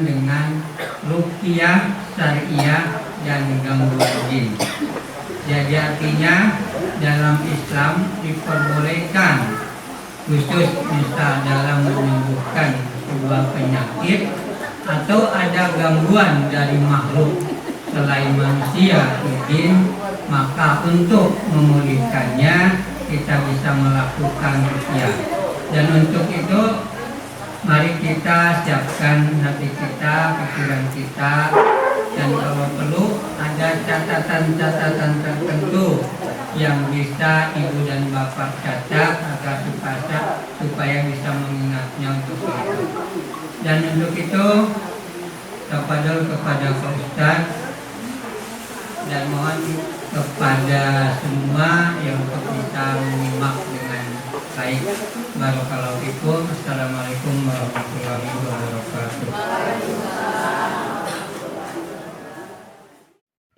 dengan ruqyah syariah dan gangguan jin. Jadi artinya dalam Islam diperbolehkan, khusus misal dalam menyembuhkan sebuah penyakit atau ada gangguan dari makhluk selain manusia, jin, maka untuk memulihkannya kita bisa melakukan ruqyah. Dan untuk itu mari kita siapkan hati kita, pikiran kita, dan kalau perlu ada catatan-catatan tertentu yang bisa ibu dan bapak catat agar supaya bisa mengingatnya untuk itu. Dan untuk itu kepada Pak Ustadz, dan mohon kepada semua yang untuk bisa menyimak dengan baik. Barakallahu fikum. Assalamualaikum warahmatullahi wabarakatuh.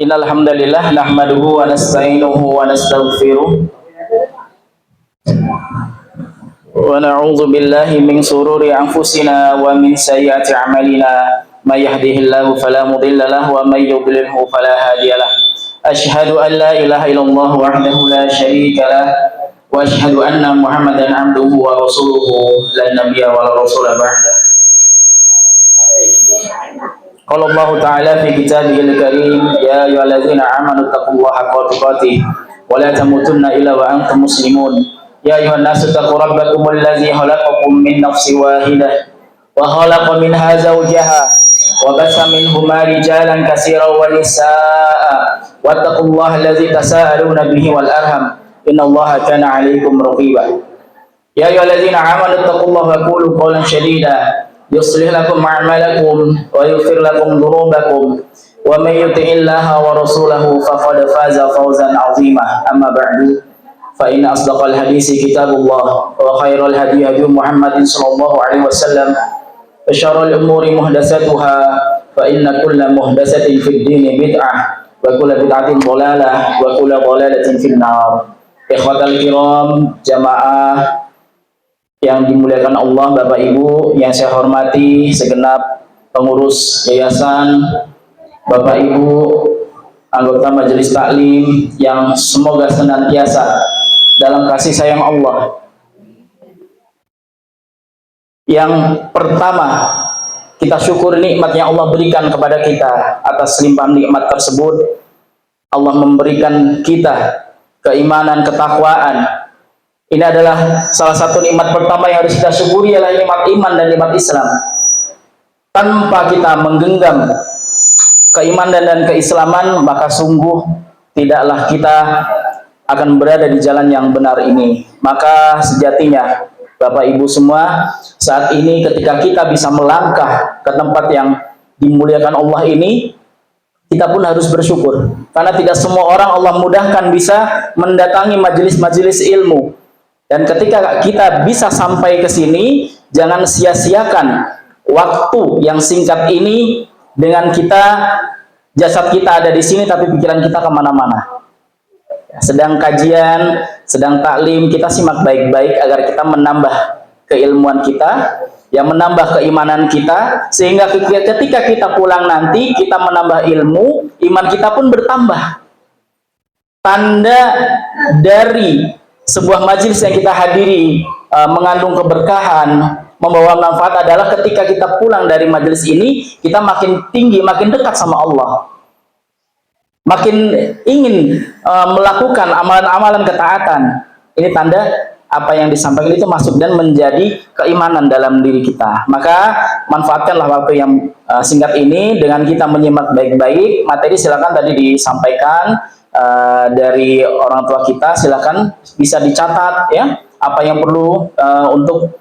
Innal hamdalillah nahmaduhu wa nasta'inuhu wa nastaghfiruh wa na'udzu billahi min shururi anfusina wa min sayyiati a'malina may yahdihillahu fala mudilla lahu wa may yudlilhu fala hadiyalah. Asyhadu an la ilaha illallah wahdahu la syarika lah wa asyhadu anna Muhammadan 'abduhu wa rasuluhu la nabiyya wa la rasula ba'da. Qala Allah Ta'ala fi kitabihil karim, ya ayyuhalladzina amanu taqullaha haqqa tuqatih wa la tamutunna illa wa antum muslimun. Ya ayyuhan nasu taqu rabbakumul ladzi khalaqakum min nafsin wahidah wa khalaqa minha zawjaha wa bassa minhuma rijalan katsiran wa nisaa'a wattaqullaha alladzi tasaaluna bihi wal arham innallaha kana 'alaikum raqiba. Ya ayyuhalladzina amanu taqullaha wa qulu qawlan sadida yuslih lakum a'malakum wa yaghfir lakum dhunubakum wa may yuti'illaha wa rasulahu faqad faza fawzan 'azima. Amma ba'du, fa inna asdaqal hadisi kitabullah wa khairal hadi hadi Muhammadin sallallahu alaihi wasallam wa syarrul umuri muhdatsatuha fa inna kulla muhdatsatin fid dini bid'ah wa kulla bid'atin dhalalah wa kulla dhalalatin fin nar. Ikhwatal kiram, jamaah yang dimuliakan Allah, Bapak Ibu yang saya hormati, segenap pengurus yayasan, Bapak Ibu anggota majelis taklim yang semoga senantiasa dalam kasih sayang Allah. Yang pertama, kita syukur nikmat yang Allah berikan kepada kita. Atas limpahan nikmat tersebut, Allah memberikan kita keimanan, ketakwaan. Ini adalah salah satu nikmat pertama yang harus kita syukuri, adalah nikmat iman dan nikmat Islam. Tanpa kita menggenggam keimanan dan keislaman, maka sungguh tidaklah kita akan berada di jalan yang benar ini. Maka sejatinya, Bapak Ibu semua, saat ini ketika kita bisa melangkah ke tempat yang dimuliakan Allah ini, kita pun harus bersyukur. Karena tidak semua orang Allah mudahkan bisa mendatangi majelis-majelis ilmu. Dan ketika kita bisa sampai ke sini, jangan sia-siakan waktu yang singkat ini dengan jasad kita ada di sini, tapi pikiran kita kemana-mana. Sedang kajian, sedang taklim, kita simak baik-baik agar kita menambah keilmuan kita, yang menambah keimanan kita, sehingga ketika kita pulang nanti, kita menambah ilmu, iman kita pun bertambah. Tanda dari sebuah majelis yang kita hadiri mengandung keberkahan, membawa manfaat adalah ketika kita pulang dari majelis ini, kita makin tinggi, makin dekat sama Allah, makin ingin melakukan amalan-amalan ketaatan. Ini tanda apa yang disampaikan itu masuk dan menjadi keimanan dalam diri kita. Maka manfaatkanlah waktu yang singkat ini dengan kita menyimak baik-baik materi. Silakan tadi disampaikan dari orang tua kita, silakan bisa dicatat ya, apa yang perlu untuk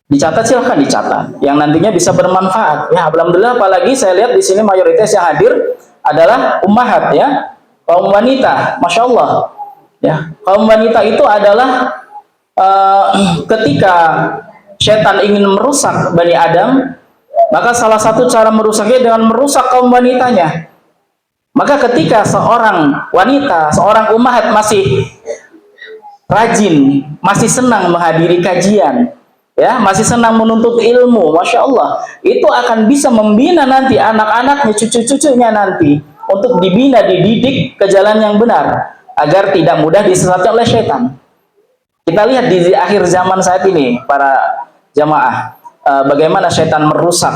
dicatat silahkan dicatat, yang nantinya bisa bermanfaat ya. Alhamdulillah, apalagi saya lihat di sini mayoritas yang hadir adalah ummahat ya, kaum wanita, masya Allah ya. Kaum wanita itu adalah ketika setan ingin merusak Bani Adam, maka salah satu cara merusaknya dengan merusak kaum wanitanya. Maka ketika seorang wanita, seorang ummahat masih rajin, masih senang menghadiri kajian, ya, masih senang menuntut ilmu, masya Allah, itu akan bisa membina nanti anak-anaknya, cucu-cucunya nanti untuk dibina, dididik ke jalan yang benar agar tidak mudah disesatkan oleh syaitan. Kita lihat di akhir zaman saat ini, para jamaah, bagaimana syaitan merusak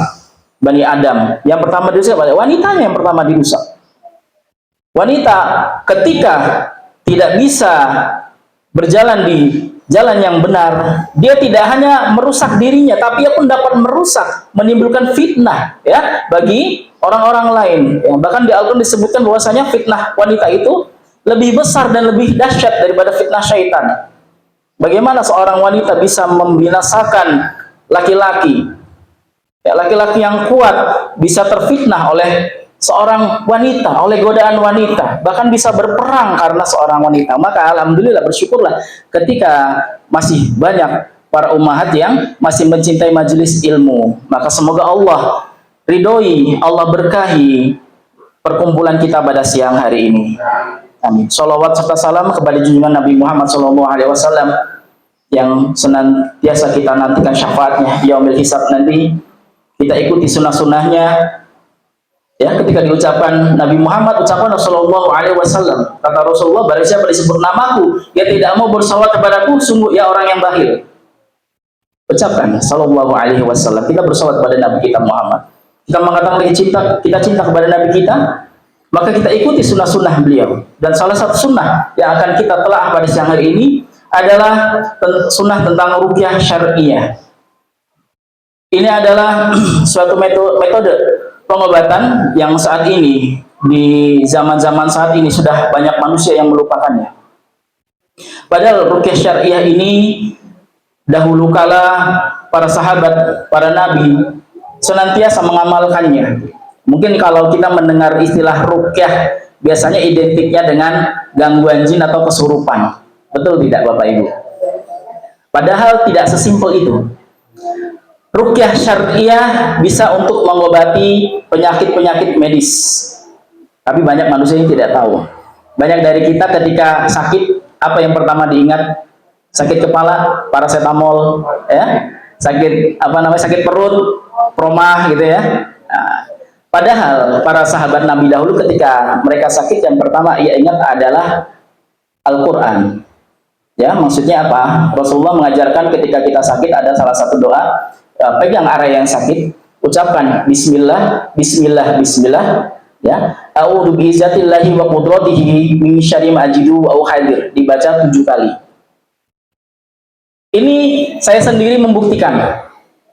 Bani Adam. Yang pertama dirusak, wanitanya yang pertama dirusak. Wanita ketika tidak bisa berjalan di jalan yang benar, dia tidak hanya merusak dirinya, tapi ia pun dapat merusak, menimbulkan fitnah ya bagi orang-orang lain. Ya, bahkan di Al-Quran disebutkan bahwasanya fitnah wanita itu lebih besar dan lebih dahsyat daripada fitnah syaitan. Bagaimana seorang wanita bisa membinasakan laki-laki? Ya, laki-laki yang kuat bisa terfitnah oleh seorang wanita, oleh godaan wanita, bahkan bisa berperang karena seorang wanita. Maka alhamdulillah, bersyukurlah ketika masih banyak para ummahat yang masih mencintai majelis ilmu. Maka semoga Allah ridhoi, Allah berkahi perkumpulan kita pada siang hari ini. Amin. Sholawat serta salam kepada junjungan Nabi Muhammad SAW yang senantiasa kita nantikan syafaatnya yaumil hisab nanti. Kita ikuti sunnah-sunnahnya. Ya, ketika diucapkan Nabi Muhammad, ucapan SAW, kata Rasulullah, barang siapa disebut namaku, dia tidak mau bersalawat kepadaku, sungguh ia orang yang bakhil. Ucapkan SAW, kita bersalawat kepada Nabi kita Muhammad. Kita mengatakan kita cinta kepada Nabi kita, maka kita ikuti sunnah-sunnah beliau. Dan salah satu sunnah yang akan kita telah pada siang hari ini adalah sunnah tentang ruqyah syariah. Ini adalah suatu metode pengobatan yang saat ini, di zaman-zaman saat ini sudah banyak manusia yang melupakannya. Padahal ruqyah syariah ini dahulu kala para sahabat, para nabi senantiasa mengamalkannya. Mungkin kalau kita mendengar istilah ruqyah, biasanya identiknya dengan gangguan jin atau kesurupan. Betul tidak Bapak Ibu? Padahal tidak sesimpel itu. Ruqyah syariah bisa untuk mengobati penyakit-penyakit medis. Tapi banyak manusia yang tidak tahu. Banyak dari kita ketika sakit, apa yang pertama diingat? Sakit kepala, paracetamol, ya. Sakit perut, promah gitu ya. Nah, padahal para sahabat Nabi dahulu ketika mereka sakit, yang pertama ia ingat adalah Al-Quran. Ya, maksudnya apa? Rasulullah mengajarkan ketika kita sakit ada salah satu doa, pegang area yang sakit, ucapkan Bismillah, Bismillah, Bismillah, ya. A'udzu bi'izzatillahi wa qudratihi min syarri ma ajidu wa uhadir, dibaca 7 kali. Ini saya sendiri membuktikan.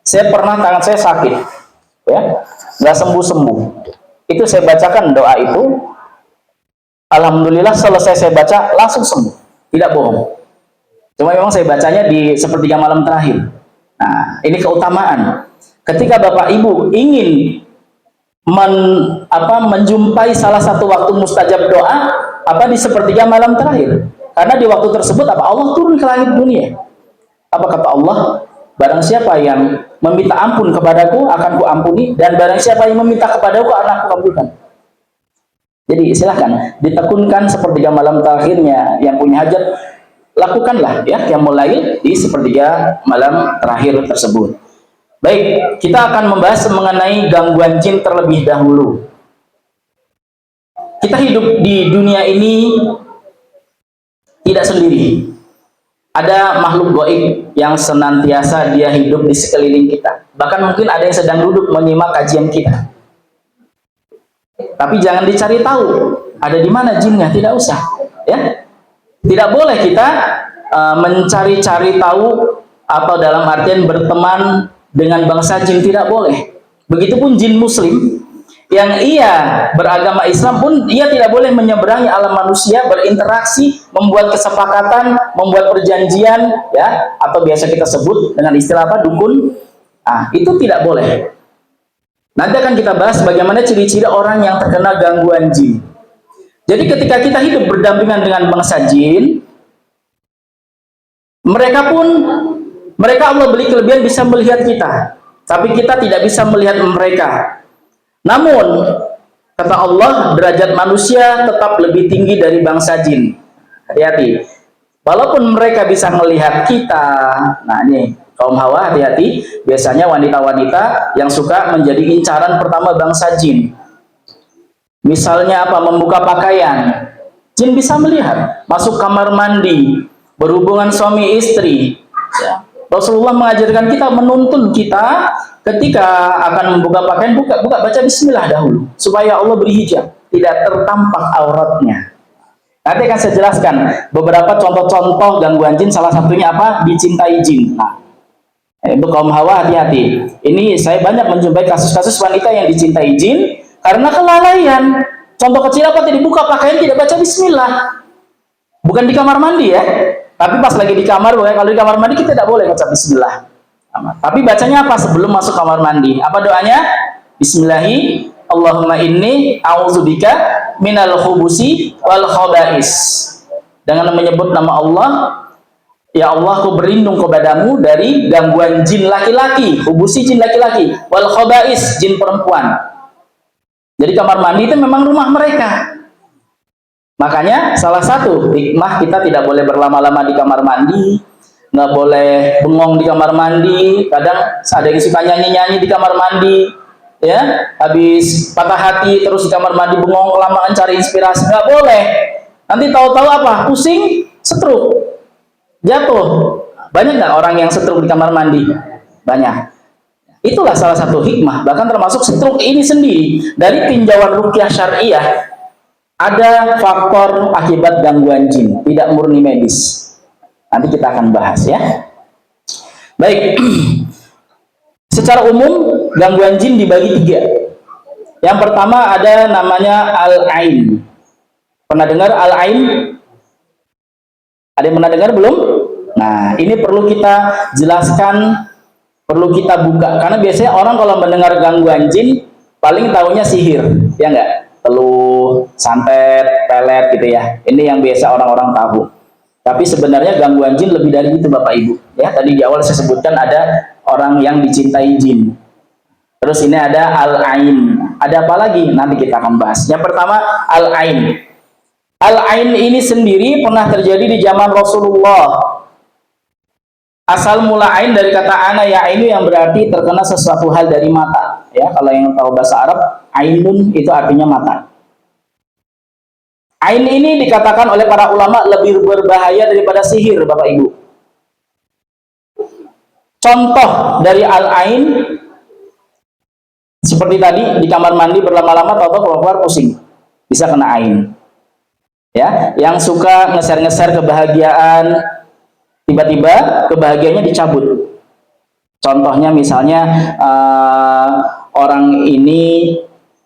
Saya pernah tangan saya sakit, ya, nggak sembuh-sembuh. Itu saya bacakan doa itu, alhamdulillah selesai saya baca langsung sembuh, tidak bohong. Cuma memang saya bacanya di sepertiga malam terakhir. Nah, ini keutamaan. Ketika Bapak Ibu ingin menjumpai salah satu waktu mustajab doa, di sepertiga malam terakhir. Karena di waktu tersebut Allah turun ke langit dunia. Apa kata Allah? Barang siapa yang meminta ampun kepadaku, akan kuampuni, dan barang siapa yang meminta kepadaku, akan kukabulkan. Jadi silahkan ditekunkan sepertiga malam terakhirnya. Yang punya hajat, lakukanlah ya yang mulai di sepertiga malam terakhir tersebut. Baik, kita akan membahas mengenai gangguan jin terlebih dahulu. Kita hidup di dunia ini tidak sendiri. Ada makhluk gaib yang senantiasa dia hidup di sekeliling kita. Bahkan mungkin ada yang sedang duduk menyimak kajian kita. Tapi jangan dicari tahu ada di mana jinnya, tidak usah, ya. Tidak boleh kita mencari-cari tahu atau dalam artian berteman dengan bangsa jin, tidak boleh. Begitupun jin muslim yang ia beragama Islam pun ia tidak boleh menyeberangi alam manusia, berinteraksi, membuat kesepakatan, membuat perjanjian, ya, atau biasa kita sebut dengan istilah dukun. Itu tidak boleh. Nanti akan kita bahas bagaimana ciri-ciri orang yang terkena gangguan jin. Jadi ketika kita hidup berdampingan dengan bangsa jin, mereka Allah beri kelebihan bisa melihat kita, tapi kita tidak bisa melihat mereka. Namun kata Allah, derajat manusia tetap lebih tinggi dari bangsa jin. Hati-hati. Walaupun mereka bisa melihat kita, nah ini Kaum Hawa hati-hati, biasanya wanita-wanita yang suka menjadi incaran pertama bangsa jin. Misalnya apa? Membuka pakaian. Jin bisa melihat, masuk kamar mandi, berhubungan suami istri. Ya. Rasulullah mengajarkan kita, menuntun kita ketika akan membuka pakaian, buka baca bismillah dahulu supaya Allah beri hijab, tidak tertampak auratnya. Nanti akan saya jelaskan beberapa contoh-contoh gangguan jin, salah satunya apa? Dicintai jin. Nah, untuk kaum Hawa hati-hati. Ini saya banyak menjumpai kasus-kasus wanita yang dicintai jin karena kelalaian. Contoh kecil apa? Tadi buka pakaian tidak baca bismillah. Bukan di kamar mandi ya. Tapi pas lagi di kamar, kalau di kamar mandi kita tidak boleh baca bismillah. Tapi bacanya apa? Sebelum masuk kamar mandi. Apa doanya? Bismillahi Allahumma inni a'udzubika minal khubusi wal khaba'is. Dengan menyebut nama Allah, ya Allah, aku berlindung kepadamu dari gangguan jin laki-laki, khubusi jin laki-laki, wal khaba'is jin perempuan. Jadi kamar mandi itu memang rumah mereka. Makanya salah satu hikmah kita tidak boleh berlama-lama di kamar mandi, nggak boleh bengong di kamar mandi. Kadang ada yang suka nyanyi-nyanyi di kamar mandi, ya, habis patah hati terus di kamar mandi bengong kelamaan cari inspirasi, nggak boleh. Nanti tahu-tahu apa? Pusing, stroke, jatuh. Banyak nggak orang yang stroke di kamar mandi? Banyak. Itulah salah satu hikmah. Bahkan termasuk stroke ini sendiri dari tinjauan ruqyah syariah, ada faktor akibat gangguan jin, tidak murni medis. Nanti kita akan bahas ya. Baik. Secara umum gangguan jin dibagi 3. Yang pertama ada namanya al-ain. Pernah dengar al-ain? Ada yang pernah dengar belum? Nah, ini perlu kita jelaskan, perlu kita buka, karena biasanya orang kalau mendengar gangguan jin paling tahunya sihir, ya enggak? Teluh, santet, pelet gitu ya. Ini yang biasa orang-orang tahu. Tapi sebenarnya gangguan jin lebih dari itu Bapak Ibu. Ya, tadi di awal saya sebutkan ada orang yang dicintai jin. Terus ini ada al-ain. Ada apa lagi? Nanti kita akan bahas. Yang pertama al-ain. Al-ain ini sendiri pernah terjadi di zaman Rasulullah. Asal mula ain dari kata ana ya'inu yang berarti terkena sesuatu hal dari mata. Ya, kalau yang tahu bahasa Arab, ainun itu artinya mata. Ain ini dikatakan oleh para ulama lebih berbahaya daripada sihir, Bapak Ibu. Contoh dari al-ain seperti tadi, di kamar mandi berlama-lama tahu-tahu keluar pusing, bisa kena ain. Ya, yang suka ngeser-ngeser kebahagiaan, tiba-tiba kebahagiaannya dicabut. Contohnya misalnya orang ini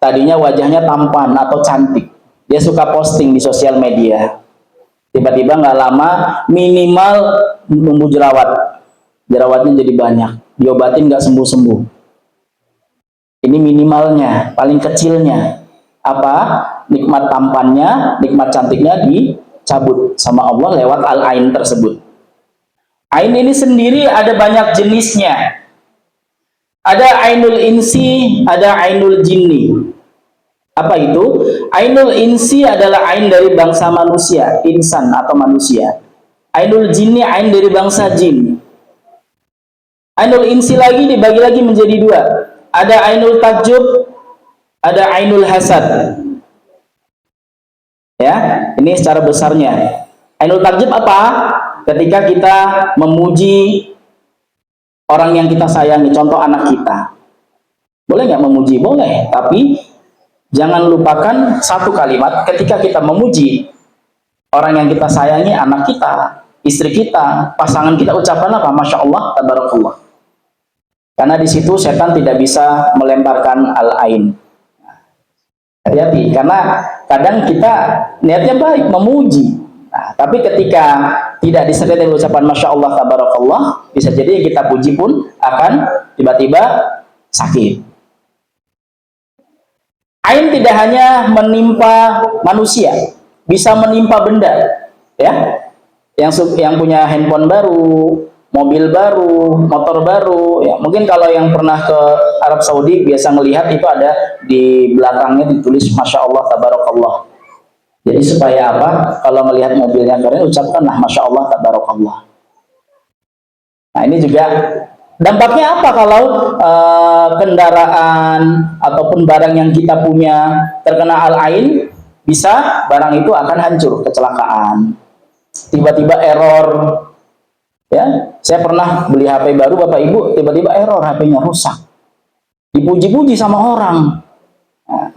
tadinya wajahnya tampan atau cantik, dia suka posting di sosial media, tiba-tiba nggak lama minimal numbuh jerawatnya jadi banyak, diobatin nggak sembuh-sembuh. Ini minimalnya, paling kecilnya apa? Nikmat tampannya, nikmat cantiknya dicabut sama Allah lewat al-ain tersebut. Ain ini sendiri ada banyak jenisnya. Ada ainul insi, ada ainul jinni. Apa itu? Ainul insi adalah ain dari bangsa manusia, insan atau manusia. Ainul jinni ain dari bangsa jin. Ainul insi lagi dibagi lagi menjadi 2. Ada ainul takjub, ada ainul hasad. Ya, ini secara besarnya. Ainul takjub apa? Ketika kita memuji orang yang kita sayangi, contoh anak kita. Boleh nggak memuji? Boleh, tapi jangan lupakan satu kalimat ketika kita memuji orang yang kita sayangi, anak kita, istri kita, pasangan kita, ucapan apa? Masya Allah, tabarakallah. Karena di situ setan tidak bisa melemparkan al-ain. Hati-hati, karena kadang kita niatnya baik, memuji. Nah, tapi ketika tidak disertai dengan ucapan Masya Allah, tabarakallah, bisa jadi yang kita puji pun akan tiba-tiba sakit. Ain tidak hanya menimpa manusia, bisa menimpa benda. Ya, yang punya handphone baru, mobil baru, motor baru. Ya, mungkin kalau yang pernah ke Arab Saudi biasa melihat itu ada di belakangnya ditulis Masya Allah, tabarakallah. Jadi supaya apa? Kalau melihat mobilnya keren, ucapkanlah Masya Allah, tabarakallah. Nah, ini juga dampaknya apa kalau kendaraan ataupun barang yang kita punya terkena al-ain, bisa barang itu akan hancur, kecelakaan. Tiba-tiba error. Ya, saya pernah beli HP baru Bapak Ibu, tiba-tiba error, HP-nya rusak. Dipuji-puji sama orang. Nah,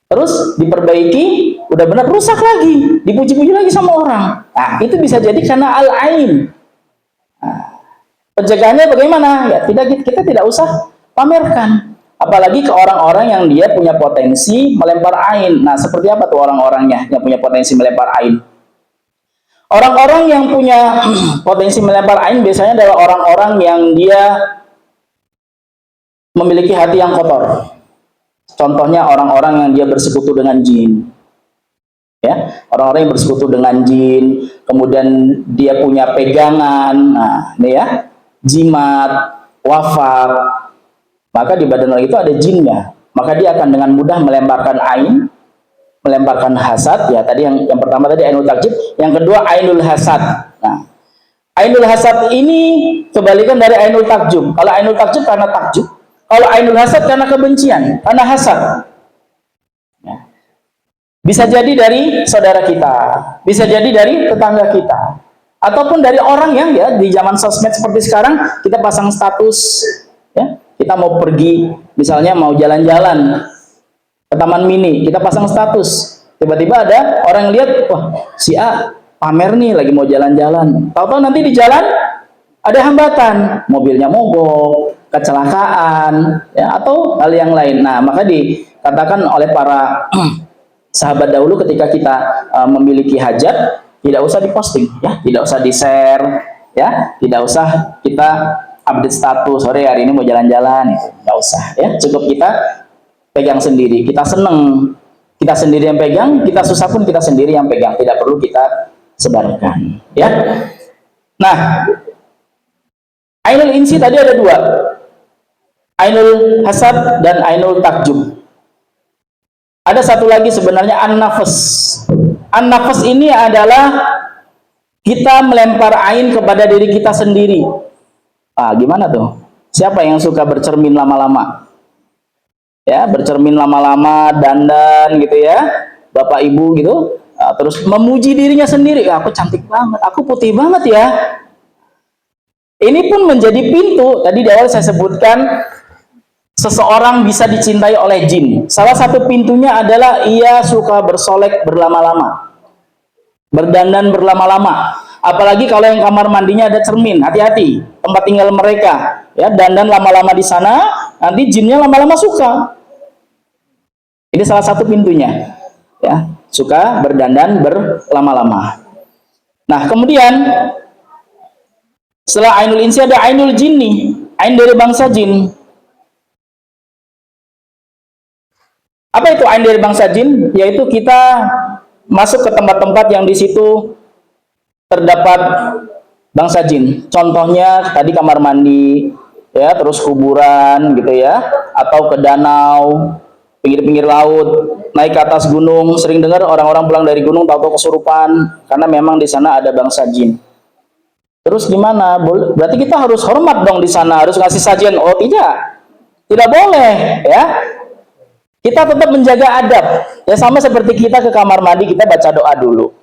terus diperbaiki, udah benar rusak lagi, dipuji-puji lagi sama orang. Nah, itu bisa jadi karena al-ain. Nah, pencegahannya bagaimana? Ya, kita tidak usah pamerkan. Apalagi ke orang-orang yang dia punya potensi melempar ain. Nah, seperti apa tuh orang-orangnya yang punya potensi melempar ain? Orang-orang yang punya potensi melempar ain biasanya adalah orang-orang yang dia memiliki hati yang kotor. Contohnya orang-orang yang dia bersekutu dengan jin. Ya, orang-orang yang bersekutu dengan jin, kemudian dia punya pegangan, nah, ini ya, jimat, wafat, maka di badan orang itu ada jinnya, maka dia akan dengan mudah melemparkan ain, melemparkan hasad. Ya, tadi yang pertama tadi ainul takjib, yang kedua ainul hasad. Nah, ainul hasad ini kebalikan dari ainul takjub. Kalau ainul takjub karena takjub, kalau ainul hasad karena kebencian, karena hasad. Bisa jadi dari saudara kita, bisa jadi dari tetangga kita, ataupun dari orang yang ya di zaman sosmed seperti sekarang, kita pasang status, ya, kita mau pergi, misalnya mau jalan-jalan ke Taman Mini, kita pasang status, tiba-tiba ada orang yang lihat, wah si A pamer nih lagi mau jalan-jalan, tahu-tahu nanti di jalan ada hambatan, mobilnya mogok, kecelakaan, ya, atau hal yang lain. Nah, maka dikatakan oleh para sahabat dahulu ketika kita memiliki hajat, tidak usah diposting, ya, tidak usah di-share, ya, tidak usah kita update status, sore hari ini mau jalan-jalan, tidak usah, ya, cukup kita pegang sendiri, kita seneng, kita sendiri yang pegang, kita susah pun kita sendiri yang pegang, tidak perlu kita sebarkan, ya. Nah, ainul insi tadi ada dua, ainul hasad dan ainul takjub. Ada satu lagi sebenarnya an-nafas. An-nafas ini adalah kita melempar ain kepada diri kita sendiri. Ah, gimana tuh? Siapa yang suka bercermin lama-lama? Ya, bercermin lama-lama, dandan gitu ya. Bapak Ibu gitu, terus memuji dirinya sendiri. Ah, aku cantik banget, aku putih banget ya. Ini pun menjadi pintu. Tadi di awal saya sebutkan seseorang bisa dicintai oleh jin. Salah satu pintunya adalah ia suka bersolek berlama-lama, berdandan berlama-lama. Apalagi kalau yang kamar mandinya ada cermin, hati-hati, tempat tinggal mereka, ya, dandan lama-lama di sana, nanti jinnya lama-lama suka. Ini salah satu pintunya, ya, suka berdandan berlama-lama. Nah, kemudian setelah ainul insi ada ainul jinni, ain dari bangsa jin. Apa itu ain dari bangsa jin? Yaitu kita masuk ke tempat-tempat yang di situ terdapat bangsa jin. Contohnya tadi kamar mandi, ya, terus kuburan gitu ya, atau ke danau, pinggir-pinggir laut, naik ke atas gunung. Sering dengar orang-orang pulang dari gunung tahu-tahu kesurupan karena memang di sana ada bangsa jin. Terus gimana? Berarti kita harus hormat dong di sana, harus ngasih sajian? Oh tidak, tidak boleh, ya. Kita tetap menjaga adab, ya, sama seperti kita ke kamar mandi, kita baca doa dulu.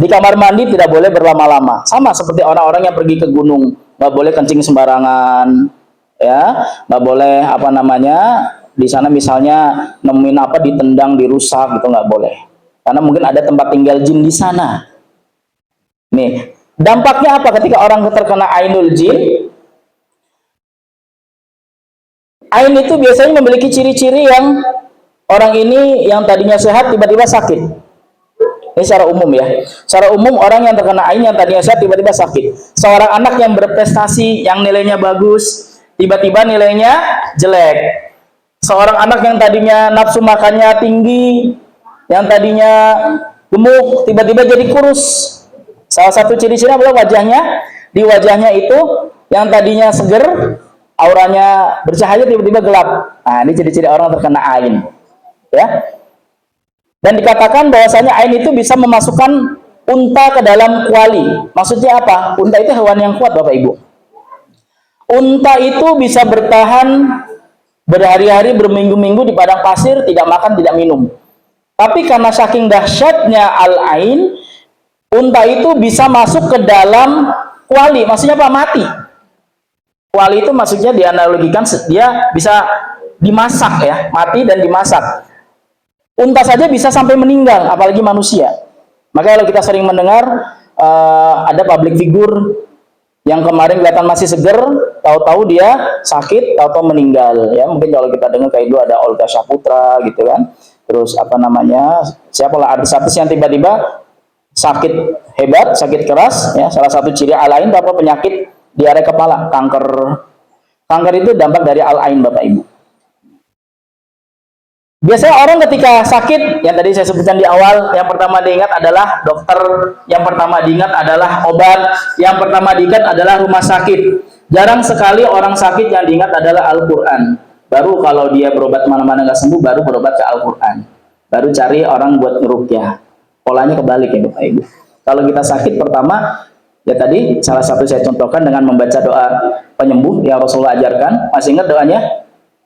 Di kamar mandi tidak boleh berlama-lama, sama seperti orang-orang yang pergi ke gunung, nggak boleh kencing sembarangan, ya, nggak boleh apa namanya di sana misalnya nemuin apa ditendang, dirusak gitu, nggak boleh, karena mungkin ada tempat tinggal jin di sana. Nih, dampaknya apa ketika orang terkena ainul jin? Ain itu biasanya memiliki ciri-ciri yang orang ini yang tadinya sehat tiba-tiba sakit. Ini secara umum ya. Secara umum orang yang terkena ain yang tadinya sehat tiba-tiba sakit. Seorang anak yang berprestasi, yang nilainya bagus, tiba-tiba nilainya jelek. Seorang anak yang tadinya nafsu makannya tinggi, yang tadinya gemuk, tiba-tiba jadi kurus. Salah satu ciri-ciri adalah wajahnya. Di wajahnya itu yang tadinya seger, auranya bercahaya tiba-tiba gelap. Nah, ini ciri-ciri orang terkena ain. Ya. Dan dikatakan bahwasanya ain itu bisa memasukkan unta ke dalam kuali. Maksudnya apa? Unta itu hewan yang kuat, Bapak Ibu. Unta itu bisa bertahan berhari-hari, berminggu-minggu di padang pasir, tidak makan, tidak minum. Tapi karena saking dahsyatnya al-ain, unta itu bisa masuk ke dalam kuali. Maksudnya apa? Mati. Kuali itu maksudnya dianalogikan dia bisa dimasak ya, mati dan dimasak. Unta saja bisa sampai meninggal, apalagi manusia. Maka kalau kita sering mendengar ada public figure yang kemarin kelihatan masih seger, tahu-tahu dia sakit, tahu-tahu meninggal. Ya, mungkin kalau kita dengar kayak dulu ada Olga Saputra gitu kan. Terus apa namanya? Siapalah artis-artis yang tiba-tiba sakit hebat, sakit keras. Ya, salah satu ciri al-ain itu apa? Penyakit di area kepala, kanker. Kanker itu dampak dari al-ain, Bapak Ibu. Biasanya orang ketika sakit, yang tadi saya sebutkan di awal, yang pertama diingat adalah dokter, yang pertama diingat adalah obat, yang pertama diingat adalah rumah sakit. Jarang sekali orang sakit yang diingat adalah Al-Quran. Baru kalau dia berobat mana-mana nggak sembuh, baru berobat ke Al-Quran. Baru cari orang buat ngeruqyah. Polanya kebalik ya Bapak Ibu. Kalau kita sakit pertama, ya tadi salah satu saya contohkan dengan membaca doa penyembuh yang Rasulullah ajarkan. Masih ingat doanya?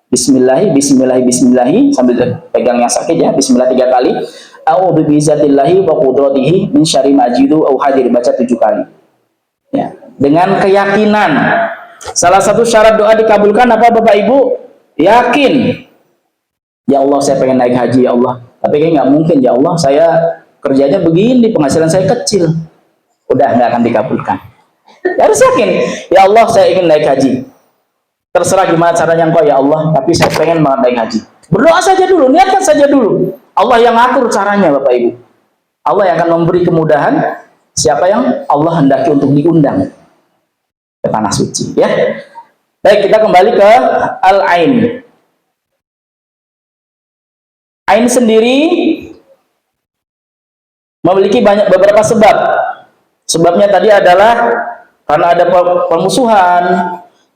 Bismillahi, bismillahi, bismillahi, sambil pegang yang sakit ya, bismillah 3 kali. A'udzu bi'izzatillahi wa qudratihi min syarri ma ajidu au hadir, baca 7 kali. Ya, dengan keyakinan. Salah satu syarat doa dikabulkan apa Bapak Ibu? Yakin. Ya Allah, saya pengen naik haji ya Allah. Tapi kayaknya nggak mungkin ya Allah, saya kerjanya begini, penghasilan saya kecil. Udah nggak akan dikabulkan. Ya, harus yakin. Ya Allah, saya ingin naik haji. Terserah gimana caranya engkau ya Allah, tapi saya pengen banget naik haji. Berdoa saja dulu, niatkan saja dulu. Allah yang ngatur caranya Bapak Ibu. Allah yang akan memberi kemudahan siapa yang Allah hendaki untuk diundang ke tanah suci ya. Baik, kita kembali ke al-ain. Ain sendiri memiliki beberapa sebab. Sebabnya tadi adalah karena ada permusuhan,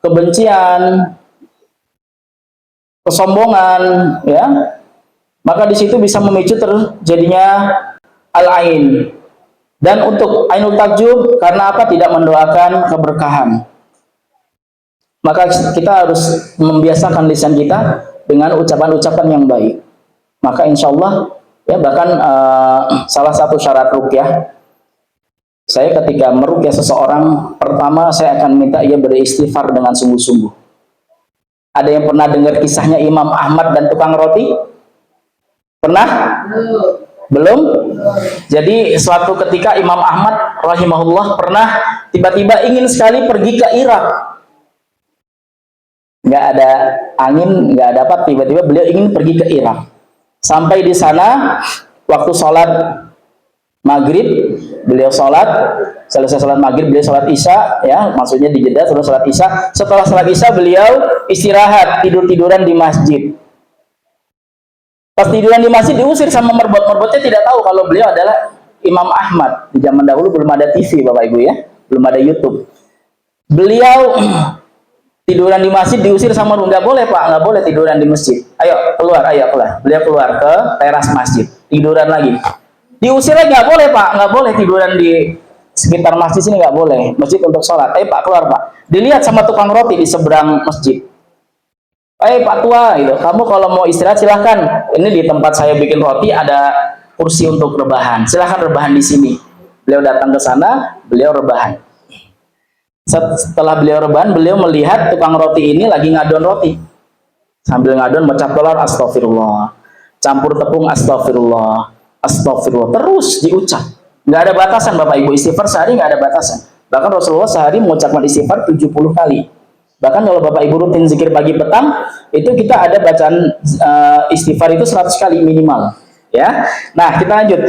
kebencian, kesombongan, ya, maka di situ bisa memicu terjadinya al-ain. Dan untuk ainul takjub, karena apa? Tidak mendoakan keberkahan. Maka kita harus membiasakan lisan kita dengan ucapan-ucapan yang baik. Maka insya Allah, ya, bahkan salah satu syarat ruqyah, saya ketika meruqyah seseorang, pertama saya akan minta ia beristighfar dengan sungguh-sungguh. Ada yang pernah dengar kisahnya Imam Ahmad dan tukang roti? Pernah? Belum? Jadi suatu ketika Imam Ahmad rahimahullah pernah tiba-tiba ingin sekali pergi ke Irak. Nggak ada angin, nggak ada apa, tiba-tiba beliau ingin pergi ke Irak. Sampai di sana, waktu sholat maghrib, beliau sholat, selesai sholat maghrib, beliau sholat isya, ya, maksudnya di Jeddah, terus sholat isya. Setelah sholat isya, beliau istirahat, tidur-tiduran di masjid. Pas tiduran di masjid, diusir sama merbot-merbotnya, tidak tahu kalau beliau adalah Imam Ahmad. Di zaman dahulu belum ada TV, Bapak Ibu ya, belum ada YouTube. Beliau tiduran di masjid, diusir sama rumah. Nggak boleh Pak, nggak boleh tiduran di masjid. Ayo keluar, ayo keluar. Beliau keluar ke teras masjid, tiduran lagi. Diusir lagi, nggak boleh Pak, nggak boleh tiduran di sekitar masjid sini, nggak boleh. Masjid untuk sholat. Pak, keluar Pak. Dilihat sama tukang roti di seberang masjid. Pak tua, gitu. Kamu kalau mau istirahat silahkan. Ini di tempat saya bikin roti ada kursi untuk rebahan. Silahkan rebahan di sini. Beliau datang ke sana, beliau rebahan. Setelah beliau rebahan, beliau melihat tukang roti ini lagi ngadon roti. Sambil ngadon baca telur, astagfirullah. Campur tepung, astagfirullah. Astagfirullah. Terus diucap. Nggak ada batasan Bapak Ibu, istighfar sehari nggak ada batasan. Bahkan Rasulullah sehari mengucapkan istighfar 70 kali. Bahkan kalau Bapak Ibu rutin zikir pagi petang, itu kita ada bacaan istighfar itu 100 kali minimal. Ya. Nah, kita lanjut.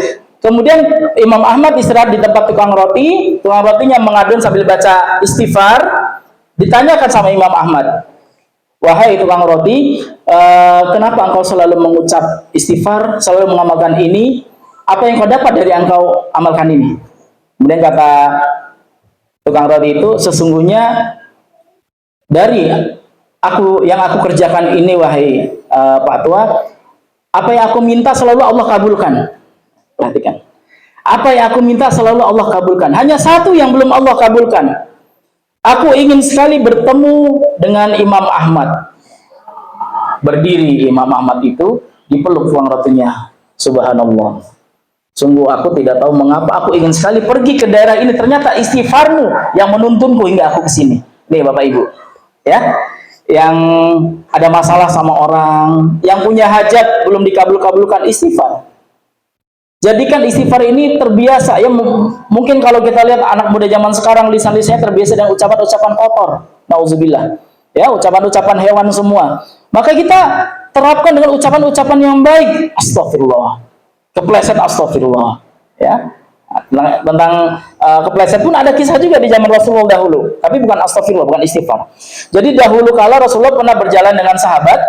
Kemudian Imam Ahmad istirahat di tempat tukang rotinya mengadun sambil baca istighfar. Ditanyakan sama Imam Ahmad, wahai tukang roti, kenapa engkau selalu mengucap istighfar, selalu mengamalkan ini? Apa yang kau dapat dari engkau amalkan ini? Kemudian kata tukang roti itu, sesungguhnya dari yang aku kerjakan ini, wahai Pak Tua, apa yang aku minta selalu Allah kabulkan. Perhatikan. Apa yang aku minta selalu Allah kabulkan. Hanya satu yang belum Allah kabulkan. Aku ingin sekali bertemu dengan Imam Ahmad. Berdiri Imam Ahmad itu, dipeluk tuan ratunya. Subhanallah. Sungguh aku tidak tahu mengapa aku ingin sekali pergi ke daerah ini. Ternyata istighfarmu yang menuntunku hingga aku ke sini. Nih Bapak Ibu, ya, yang ada masalah sama orang, yang punya hajat belum dikabul-kabulkan, istighfar. Jadikan istighfar ini terbiasa. Ya, mungkin kalau kita lihat anak muda zaman sekarang lisan-lisannya terbiasa dengan ucapan-ucapan kotor. Nauzubillah. Ya, ucapan-ucapan hewan semua. Maka kita terapkan dengan ucapan-ucapan yang baik. Astagfirullah. Kepleset astagfirullah. Ya. Tentang kepleset pun ada kisah juga di zaman Rasulullah dahulu. Tapi bukan astagfirullah, bukan istighfar. Jadi dahulu kala Rasulullah pernah berjalan dengan sahabat.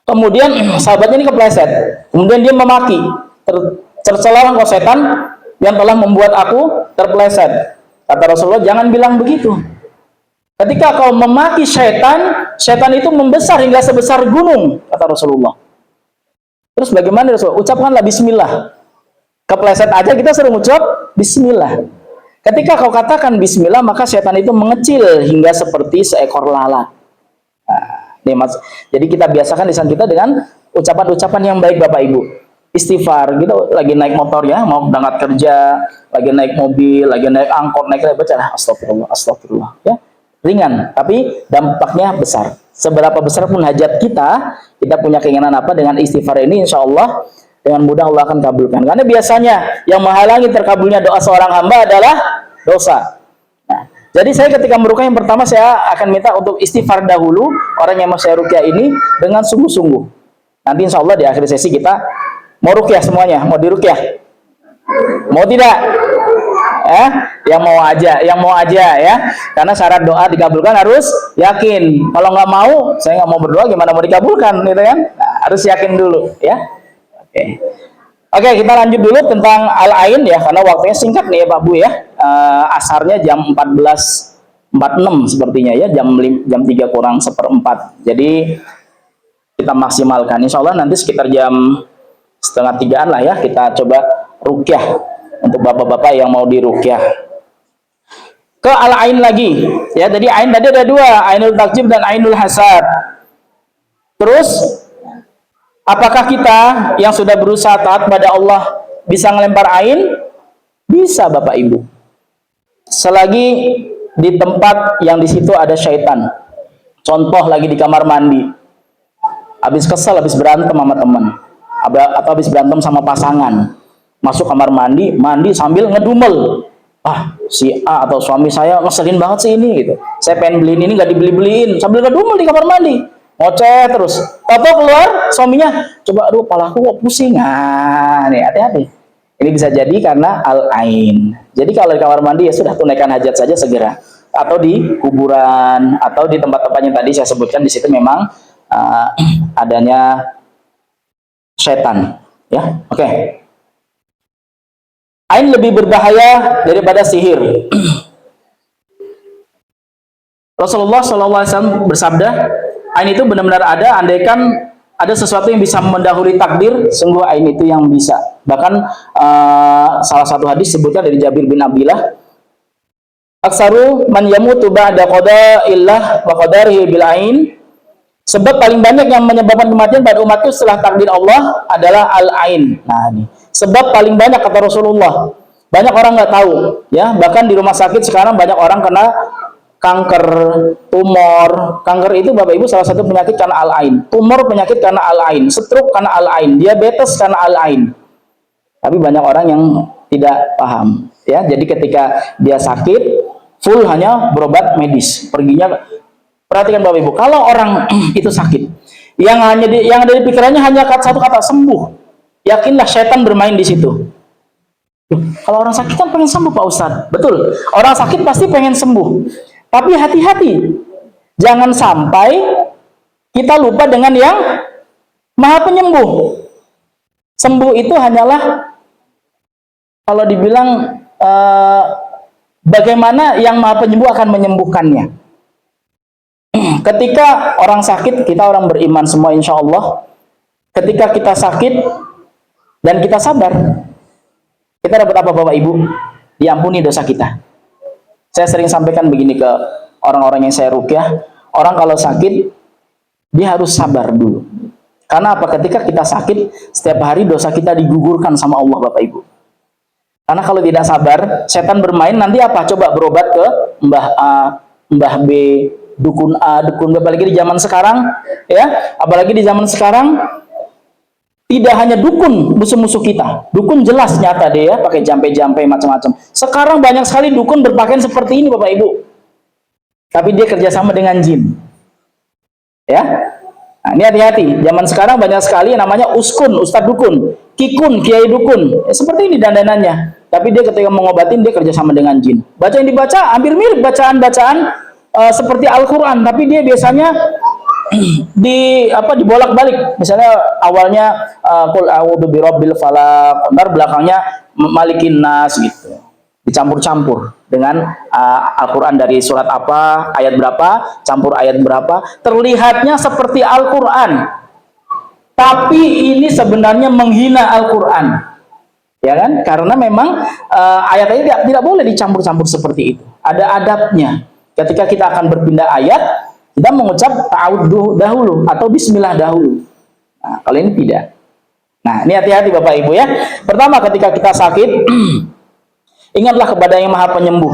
Kemudian sahabatnya ini kepleset. Kemudian dia memaki. Tercela engkau setan yang telah membuat aku terpeleset. Kata Rasulullah, jangan bilang begitu. Ketika kau memaki setan, setan itu membesar hingga sebesar gunung, kata Rasulullah. Terus bagaimana Rasulullah? Ucapkanlah bismillah. Kepleset aja kita suruh ucap bismillah. Ketika kau katakan bismillah, maka setan itu mengecil hingga seperti seekor lalat. Nah, jadi kita biasakan lisan kita dengan ucapan-ucapan yang baik Bapak Ibu. Istighfar, kita lagi naik motor ya, mau berangkat kerja, lagi naik mobil, lagi naik angkot, naik kereta, baca astagfirullah, astagfirullah, ya, ringan, tapi dampaknya besar. Seberapa besar pun hajat kita punya keinginan apa dengan istighfar ini, insya Allah dengan mudah Allah akan kabulkan. Karena biasanya yang menghalangi terkabulnya doa seorang hamba adalah dosa. Nah, jadi saya ketika meruqyah yang pertama saya akan minta untuk istighfar dahulu orang yang mau saya ruqyah ini dengan sungguh-sungguh. Nanti insya Allah di akhir sesi kita mau ruqyah semuanya, mau diruqyah, mau tidak? Yang mau aja ya. Karena syarat doa dikabulkan harus yakin. Kalau nggak mau, saya nggak mau berdoa, gimana mau dikabulkan, gitu kan? Nah, harus yakin dulu, ya. Oke, kita lanjut dulu tentang al-ain ya, karena waktunya singkat nih ya Pak Bu ya. Asarnya jam 14.46 sepertinya ya, jam 3 kurang seperempat. Jadi kita maksimalkan. Insya Allah nanti sekitar jam 2:30 lah ya, kita coba ruqyah untuk bapak-bapak yang mau diruqyah. Ke al-ain lagi ya, jadi ain tadi ada dua, ainul takjib dan ainul hasad. Terus apakah kita yang sudah berusaha taat pada Allah bisa ngelempar ain? Bisa Bapak Ibu, selagi di tempat yang di situ ada syaitan. Contoh lagi di kamar mandi, habis kesel, habis berantem sama teman, atau habis berantem sama pasangan, masuk kamar mandi, mandi sambil ngedumel. Si A atau suami saya ngeselin banget sih ini gitu. Saya pengen beliin ini nggak dibeli-beliin, sambil ngedumel di kamar mandi, ngoceh terus. Atau keluar suaminya, coba aduh palaku kok pusing. Nah, nih hati-hati. Ini bisa jadi karena al-ain. Jadi kalau di kamar mandi ya sudah tunaikan hajat saja segera. Atau di kuburan atau di tempat-tempat yang tadi saya sebutkan, di situ memang adanya setan, ya. Oke. Ain lebih berbahaya daripada sihir. Rasulullah SAW bersabda, ain itu benar-benar ada, andaikan ada sesuatu yang bisa mendahului takdir, sungguh ain itu yang bisa. Bahkan salah satu hadis sebutkan dari Jabir bin Abdillah, aksaru man yamutu ba'da qada'illah wa qadarihi bil ain. Sebab paling banyak yang menyebabkan kematian pada umatku setelah takdir Allah adalah al-ain. Nah, ini sebab paling banyak kata Rasulullah. Banyak orang nggak tahu, ya. Bahkan di rumah sakit sekarang banyak orang kena kanker, tumor. Kanker itu Bapak Ibu salah satu penyakit karena al-ain. Tumor penyakit karena al-ain. Stroke karena al-ain. Diabetes karena al-ain. Tapi banyak orang yang tidak paham, ya. Jadi ketika dia sakit, full hanya berobat medis. Perginya. Perhatikan Bapak Ibu, kalau orang itu sakit, yang ada di pikirannya hanya satu kata, sembuh. Yakinlah setan bermain di situ. Kalau orang sakit kan pengen sembuh Pak Ustadz. Betul, orang sakit pasti pengen sembuh. Tapi hati-hati, jangan sampai kita lupa dengan yang Maha Penyembuh. Sembuh itu hanyalah, kalau dibilang bagaimana yang Maha Penyembuh akan menyembuhkannya. Ketika orang sakit, kita orang beriman semua insya Allah. Ketika kita sakit dan kita sabar, kita dapat apa Bapak Ibu? Diampuni dosa kita. Saya sering sampaikan begini ke orang-orang yang saya ruqyah, orang kalau sakit dia harus sabar dulu. Karena apa? Ketika kita sakit, setiap hari dosa kita digugurkan sama Allah, Bapak Ibu. Karena kalau tidak sabar, setan bermain, nanti apa? Coba berobat ke Mbah A, Mbah B, dukun A, dukun B. Apalagi di zaman sekarang, ya, apalagi di zaman sekarang, tidak hanya dukun musuh-musuh kita. Dukun jelas nyata deh ya, pakai jampe-jampe macam-macam. Sekarang banyak sekali dukun berpakaian seperti ini, Bapak Ibu. Tapi dia kerjasama dengan jin. Ya, nah, ini hati-hati. Zaman sekarang banyak sekali yang namanya uskun, ustadz dukun, kikun, kiai dukun. Ya, seperti ini dandanannya. Tapi dia ketika mengobatin dia kerjasama dengan jin. Baca yang dibaca hampir mirip bacaan-bacaan seperti Al-Quran, tapi dia biasanya dibolak-balik. Misalnya awalnya qul a'udzu birabbil falaq, belakangnya malikin nas gitu. Dicampur-campur dengan Al-Quran dari surat apa, ayat berapa, campur ayat berapa. Terlihatnya seperti Al-Quran, tapi ini sebenarnya menghina Al-Quran, ya kan? Karena memang ayat-ayat tidak boleh dicampur-campur seperti itu. Ada adabnya. Ketika kita akan berpindah ayat, kita mengucap ta'awudhu dahulu atau bismillah dahulu. Nah, kalau ini tidak. Nah, ini hati-hati Bapak Ibu ya. Pertama, ketika kita sakit, ingatlah kepada Yang Maha Penyembuh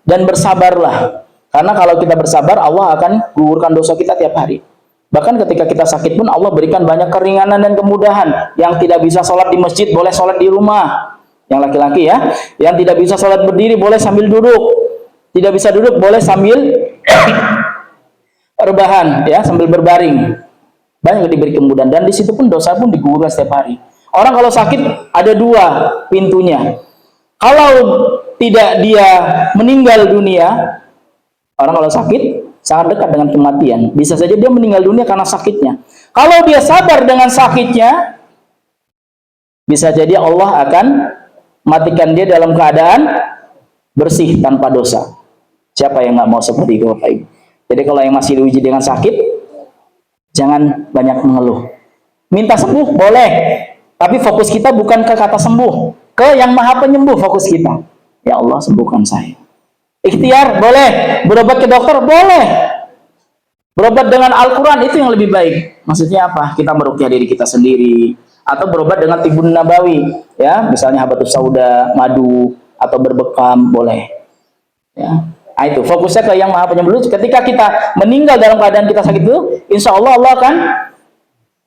dan bersabarlah. Karena kalau kita bersabar, Allah akan gugurkan dosa kita tiap hari. Bahkan ketika kita sakit pun Allah berikan banyak keringanan dan kemudahan. Yang tidak bisa sholat di masjid boleh sholat di rumah. Yang laki-laki ya. Yang tidak bisa sholat berdiri boleh sambil duduk. Tidak bisa duduk boleh sambil rebahan ya, sambil berbaring. Banyak diberi kemudahan dan di situ pun dosa pun digugurkan setiap hari. Orang kalau sakit ada dua pintunya. Kalau tidak dia meninggal dunia, orang kalau sakit sangat dekat dengan kematian. Bisa saja dia meninggal dunia karena sakitnya. Kalau dia sabar dengan sakitnya, bisa jadi Allah akan matikan dia dalam keadaan bersih tanpa dosa. Siapa yang nggak mau seperti itu, Bapak Ibu? Jadi kalau yang masih diuji dengan sakit, jangan banyak mengeluh. Minta sembuh boleh, tapi fokus kita bukan ke kata sembuh, ke Yang Maha Penyembuh fokus kita. Ya Allah, sembuhkan saya. Ikhtiar boleh, berobat ke dokter boleh. Berobat dengan Al-Quran itu yang lebih baik. Maksudnya apa? Kita meruqyah diri kita sendiri, atau berobat dengan Tibun Nabawi, ya, misalnya habatus sauda, madu, atau berbekam boleh. Ya. Nah, itu fokusnya ke Yang Maha Penyembuh. Ketika kita meninggal dalam keadaan kita sakit itu, insya Allah Allah akan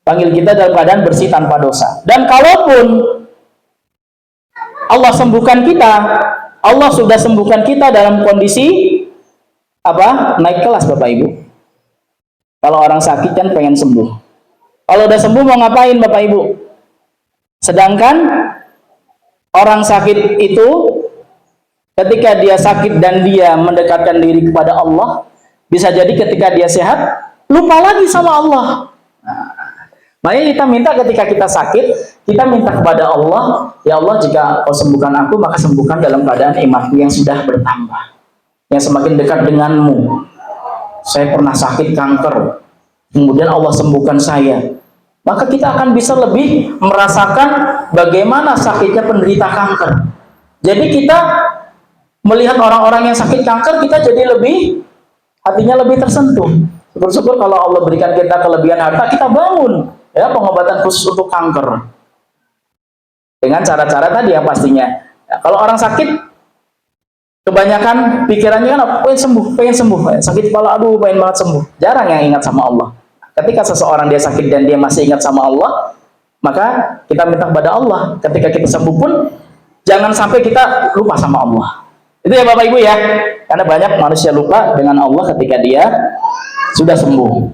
panggil kita dalam keadaan bersih tanpa dosa. Dan kalaupun Allah sembuhkan kita, Allah sudah sembuhkan kita dalam kondisi apa? Naik kelas, Bapak Ibu. Kalau orang sakit kan pengen sembuh. Kalau udah sembuh mau ngapain, Bapak Ibu? Sedangkan orang sakit itu ketika dia sakit dan dia mendekatkan diri kepada Allah, bisa jadi ketika dia sehat, lupa lagi sama Allah. Nah, makanya kita minta ketika kita sakit, kita minta kepada Allah, ya Allah, jika Kau sembuhkan aku, maka sembuhkan dalam keadaan imanku yang sudah bertambah, yang semakin dekat denganmu. Saya pernah sakit kanker, kemudian Allah sembuhkan saya. Maka kita akan bisa lebih merasakan bagaimana sakitnya penderita kanker. Jadi kita melihat orang-orang yang sakit kanker, kita jadi lebih, hatinya lebih tersentuh. Syukur-syukur kalau Allah berikan kita kelebihan harta, kita bangun ya pengobatan khusus untuk kanker. Dengan cara-cara tadi yang pastinya. Ya, kalau orang sakit, kebanyakan pikirannya kan pengen sembuh. Sakit kepala, aduh pengen banget sembuh. Jarang yang ingat sama Allah. Ketika seseorang dia sakit dan dia masih ingat sama Allah, maka kita minta kepada Allah. Ketika kita sembuh pun, jangan sampai kita lupa sama Allah. Itu ya Bapak Ibu ya, karena banyak manusia lupa dengan Allah ketika dia sudah sembuh.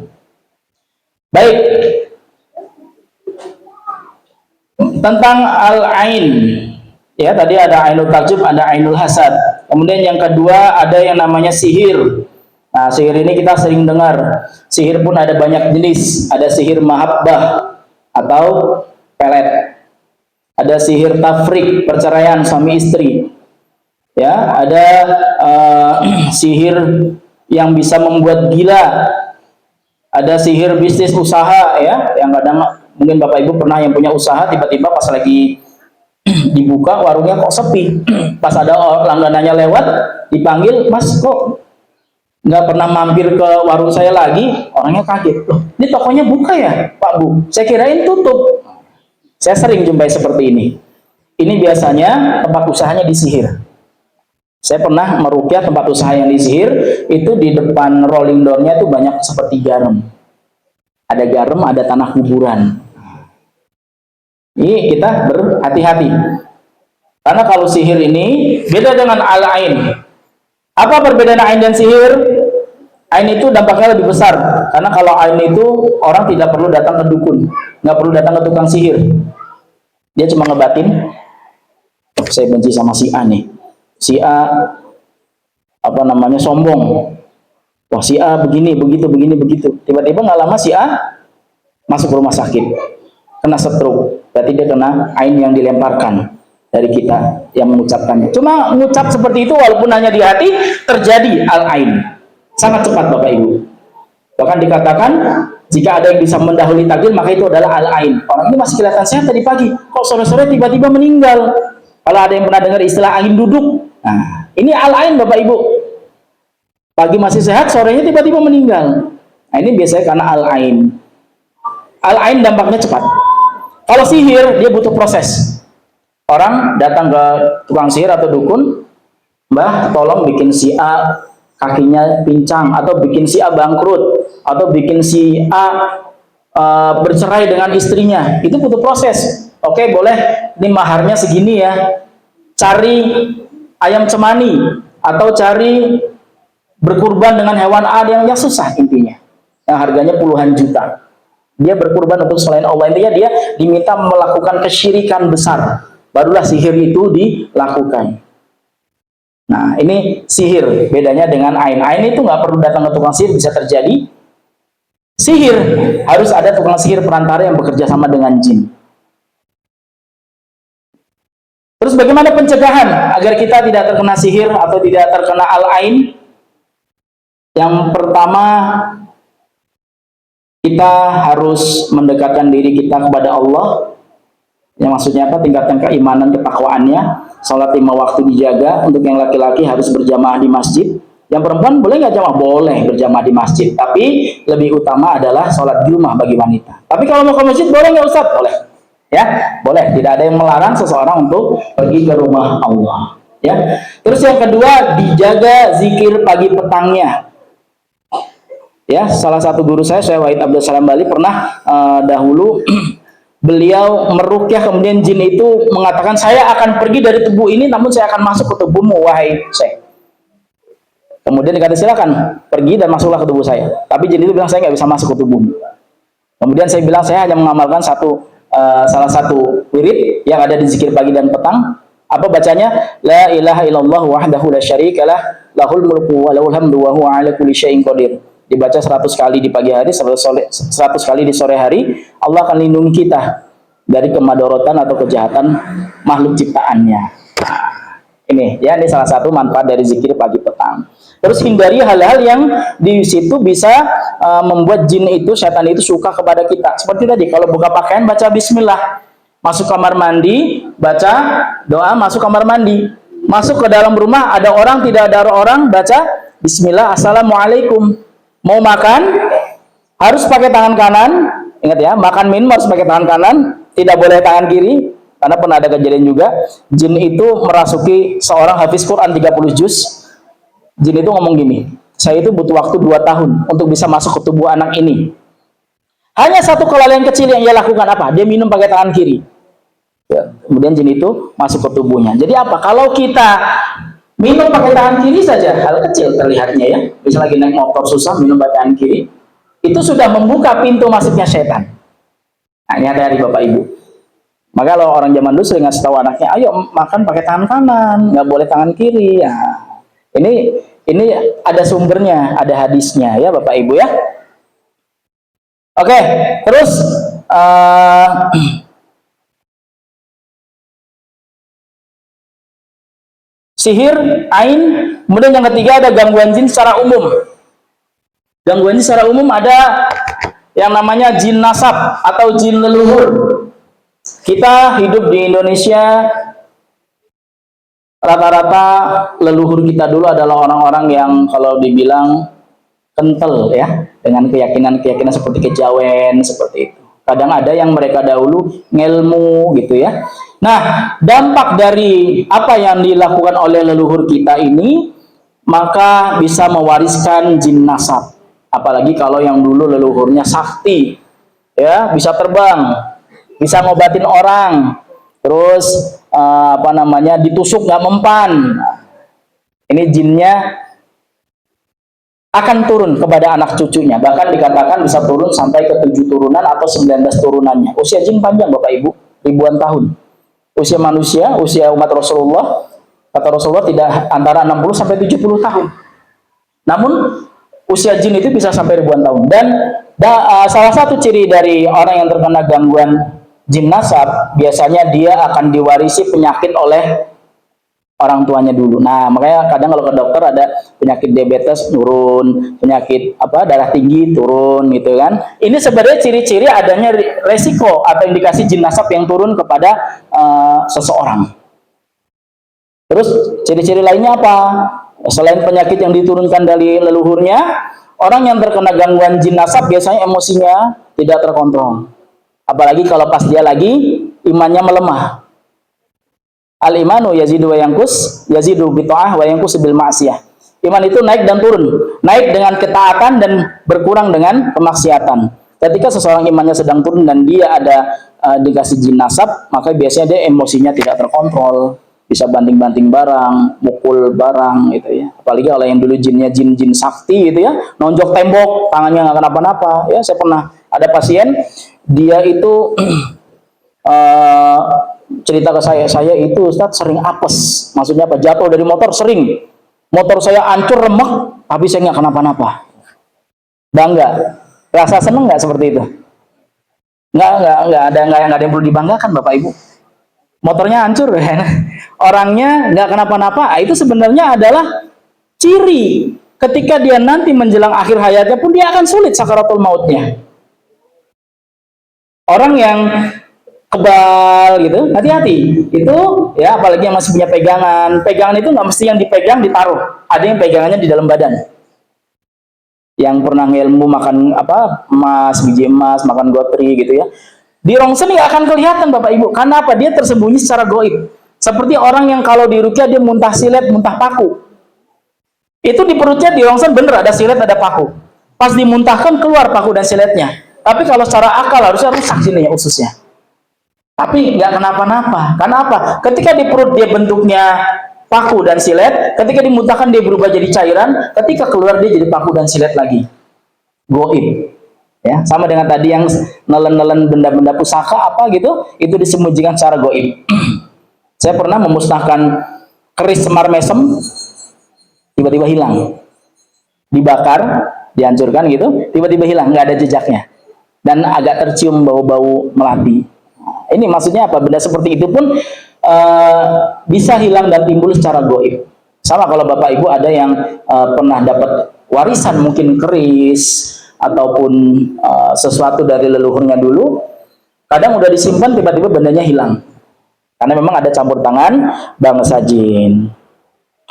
Baik, tentang al-ain, ya tadi ada ainul takjub, ada ainul hasad. Kemudian yang kedua ada yang namanya sihir. Nah, sihir ini kita sering dengar. Sihir pun ada banyak jenis. Ada sihir mahabbah atau pelet. Ada sihir tafrik, perceraian suami istri. Ya, ada sihir yang bisa membuat gila. Ada sihir bisnis usaha ya, yang kadang mungkin Bapak Ibu pernah yang punya usaha tiba-tiba pas lagi dibuka warungnya kok sepi. Pas ada langganannya lewat, dipanggil, "Mas, kok nggak pernah mampir ke warung saya lagi?" Orangnya kaget, "Loh, ini tokonya buka ya Pak Bu? Saya kirain tutup." Saya sering jumpai seperti ini. Ini biasanya tempat usahanya disihir. Saya pernah meruqyah tempat usaha yang disihir, itu di depan rolling door-nya itu banyak seperti garam. Ada garam, ada tanah kuburan. Ini kita berhati-hati. Karena kalau sihir ini beda dengan al-ain. Apa perbedaan ain dan sihir? Ain itu dampaknya lebih besar. Karena kalau ain itu orang tidak perlu datang ke dukun, nggak perlu datang ke tukang sihir. Dia cuma ngebatin, "Saya benci sama si A nih. Si A sombong. Wah, si A begini, begitu, begini, begitu." Tiba-tiba nggak lama si A masuk rumah sakit, kena stroke. Berarti dia kena ain yang dilemparkan dari kita yang mengucapkannya. Cuma mengucap seperti itu walaupun hanya di hati, terjadi al-ain. Sangat cepat Bapak Ibu. Bahkan dikatakan jika ada yang bisa mendahului takdir, maka itu adalah al-ain. Orang ini masih kelihatan sehat tadi pagi, kok sore-sore tiba-tiba meninggal. Kalau ada yang pernah dengar istilah angin duduk, nah, ini al-ain Bapak Ibu. Pagi masih sehat, sorenya tiba-tiba meninggal. Nah, ini biasanya karena al-ain. Al-ain dampaknya cepat. Kalau sihir, dia butuh proses. Orang datang ke tukang sihir atau dukun, "Mbah, tolong bikin si A kakinya pincang, atau bikin si A bangkrut, atau bikin si A bercerai dengan istrinya." Itu butuh proses. Oke, boleh, ini maharnya segini ya. Cari ayam cemani, atau cari berkurban dengan hewan A yang susah intinya. Yang harganya puluhan juta. Dia berkurban untuk selain Allah. Intinya dia diminta melakukan kesyirikan besar. Barulah sihir itu dilakukan. Nah, ini sihir. Bedanya dengan ain. Ain itu nggak perlu datang ke tukang sihir, bisa terjadi. Sihir harus ada tukang sihir perantara yang bekerja sama dengan jin. Terus bagaimana pencegahan agar kita tidak terkena sihir atau tidak terkena al-ain? Yang pertama, kita harus mendekatkan diri kita kepada Allah. Yang maksudnya apa? Tingkatkan keimanan, ketakwaannya. Salat 5 waktu dijaga. Untuk yang laki-laki harus berjamaah di masjid. Yang perempuan boleh nggak jamaah? Boleh berjamaah di masjid. Tapi lebih utama adalah salat di rumah bagi wanita. Tapi kalau mau ke masjid boleh nggak Ustaz? Boleh. Ya, boleh. Tidak ada yang melarang seseorang untuk pergi ke rumah Allah. Ya. Terus yang kedua, dijaga zikir pagi petangnya. Ya, salah satu guru saya Wahid Abdul Salam Bali pernah dahulu beliau meruqyah, kemudian jin itu mengatakan, "Saya akan pergi dari tubuh ini, namun saya akan masuk ke tubuhmu, wahai Syekh." Kemudian dikata, "Silakan pergi dan masuklah ke tubuh saya." Tapi jin itu bilang, "Saya nggak bisa masuk ke tubuhmu." Kemudian saya bilang, "Saya hanya mengamalkan salah satu wirid yang ada di zikir pagi dan petang." Apa bacanya? La ilaha illallah wahdahu la syarikalah, lahul mulku wa lahul hamdu wa huwa ala kulli syai'in qadir. Dibaca 100 kali di pagi hari, 100 kali di sore hari. Allah akan lindungi kita dari kemadorotan atau kejahatan makhluk ciptaannya. Ini ya, ini salah satu manfaat dari zikir pagi petang. Terus hindari hal-hal yang di situ bisa membuat jin itu, setan itu suka kepada kita. Seperti tadi, kalau buka pakaian baca bismillah. Masuk kamar mandi, baca doa masuk kamar mandi. Masuk ke dalam rumah, ada orang, tidak ada orang, baca bismillah, assalamualaikum. Mau makan harus pakai tangan kanan. Ingat ya, makan minum harus pakai tangan kanan, tidak boleh tangan kiri. Karena pernah ada kejadian juga, jin itu merasuki seorang hafiz Quran 30 juz. Jin itu ngomong gini, "Saya itu butuh waktu 2 tahun untuk bisa masuk ke tubuh anak ini." Hanya satu kelalaian kecil yang ia lakukan, apa? Dia minum pakai tangan kiri. Ya, kemudian jin itu masuk ke tubuhnya. Jadi apa? Kalau kita minum pakai tangan kiri saja, hal kecil terlihatnya ya. Misalnya lagi naik motor susah, minum pakai tangan kiri, itu sudah membuka pintu masuknya setan. Nah, ini hati-hati Bapak Ibu. Maka kalau orang zaman dulu sering ngasih tahu anaknya, "Ayo makan pakai tangan kanan, nggak boleh tangan kiri." Ya, ini ada sumbernya, ada hadisnya ya Bapak Ibu ya. Oke, terus sihir, ain. Kemudian yang ketiga ada gangguan jin secara umum. Gangguan jin secara umum ada yang namanya jin nasab atau jin leluhur. Kita hidup di Indonesia, rata-rata leluhur kita dulu adalah orang-orang yang kalau dibilang kental ya, dengan keyakinan-keyakinan seperti kejawen, seperti itu. Kadang ada yang mereka dahulu ngelmu gitu ya. Nah, dampak dari apa yang dilakukan oleh leluhur kita ini, maka bisa mewariskan jin nasab. Apalagi kalau yang dulu leluhurnya sakti, ya, bisa terbang, bisa ngobatin orang, terus ditusuk nggak mempan. Ini jinnya akan turun kepada anak cucunya, bahkan dikatakan bisa turun sampai ke 7 turunan atau 19 turunannya. Usia jin panjang Bapak Ibu, ribuan tahun. Usia manusia, usia umat Rasulullah, kata Rasulullah tidak antara 60 sampai 70 tahun. Namun usia jin itu bisa sampai ribuan tahun. Dan salah satu ciri dari orang yang terkena gangguan jin nasab, biasanya dia akan diwarisi penyakit oleh orang tuanya dulu. Nah, makanya kadang kalau ke dokter ada penyakit diabetes turun, penyakit darah tinggi turun gitu kan. Ini sebenarnya ciri-ciri adanya resiko atau indikasi jin nasab yang turun kepada seseorang. Terus ciri-ciri lainnya apa? Selain penyakit yang diturunkan dari leluhurnya, orang yang terkena gangguan jin nasab biasanya emosinya tidak terkontrol. Apalagi kalau pas dia lagi imannya melemah. Al-imanu yazidu wa yanqus, yazidu bi ta'ah wa yanqus bil ma'siyah. Iman itu naik dan turun. Naik dengan ketaatan dan berkurang dengan kemaksiatan. Ketika seseorang imannya sedang turun dan dia ada dikasih jin nasab, maka biasanya dia emosinya tidak terkontrol. Bisa banting-banting barang, mukul barang gitu ya. Apalagi kalau yang dulu jinnya jin-jin sakti gitu ya, nonjok tembok, tangannya nggak kenapa-napa. Ya, saya pernah ada pasien, dia itu cerita ke saya itu Ustadz sering apes. Maksudnya apa? Jatuh dari motor sering. Motor saya hancur remek, tapi saya nggak kenapa-napa. Bangga. Rasa seneng nggak seperti itu? Nggak ada yang perlu dibanggakan Bapak Ibu. Motornya hancur ya. Orangnya nggak kenapa-napa. Itu sebenarnya adalah ciri ketika dia nanti menjelang akhir hayatnya pun dia akan sulit sakaratul mautnya. Orang yang kebal gitu, hati-hati. Itu ya, apalagi yang masih punya pegangan. Pegangan itu nggak mesti yang dipegang ditaruh. Ada yang pegangannya di dalam badan. Yang pernah ngelmu makan emas, biji emas, makan gotri gitu ya. Di rongsen nggak akan kelihatan Bapak Ibu. Karena apa? Dia tersembunyi secara goib. Seperti orang yang kalau diruqyah dia muntah silet, muntah paku. Itu di perutnya di rongsen bener ada silet, ada paku. Pas dimuntahkan keluar paku dan siletnya. Tapi kalau secara akal harusnya rusak sini ya ususnya. Tapi nggak kenapa-napa. Karena apa? Ketika di perut dia bentuknya paku dan silet, ketika dimuntahkan dia berubah jadi cairan, ketika keluar dia jadi paku dan silet lagi. Goib. Ya, sama dengan tadi yang nelen-nelen benda-benda pusaka apa gitu, itu disembunyikan secara goib. Saya pernah memusnahkan keris semar mesem, tiba-tiba hilang. Dibakar, dihancurkan gitu, tiba-tiba hilang, nggak ada jejaknya. Dan agak tercium bau-bau melati. Ini maksudnya apa? Benda seperti itu pun bisa hilang dan timbul secara goib. Sama kalau Bapak Ibu ada yang pernah dapat warisan mungkin keris ataupun sesuatu dari leluhurnya dulu, kadang udah disimpan tiba-tiba bendanya hilang. Karena memang ada campur tangan bangsa jin.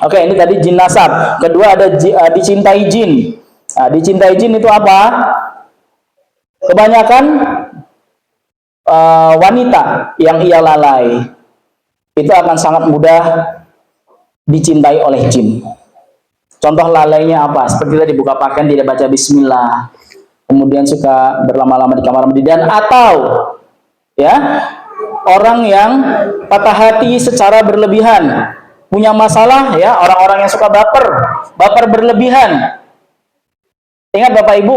Oke, ini tadi jin nasab. Kedua ada dicintai jin. Nah, dicintai jin itu apa? Kebanyakan wanita yang ia lalai itu akan sangat mudah dicintai oleh jin. Contoh lalainya apa? Seperti tadi buka pakaian tidak baca bismillah, kemudian suka berlama-lama di kamar mandi, dan atau ya orang yang patah hati secara berlebihan, punya masalah ya, orang-orang yang suka baper berlebihan. Ingat Bapak Ibu,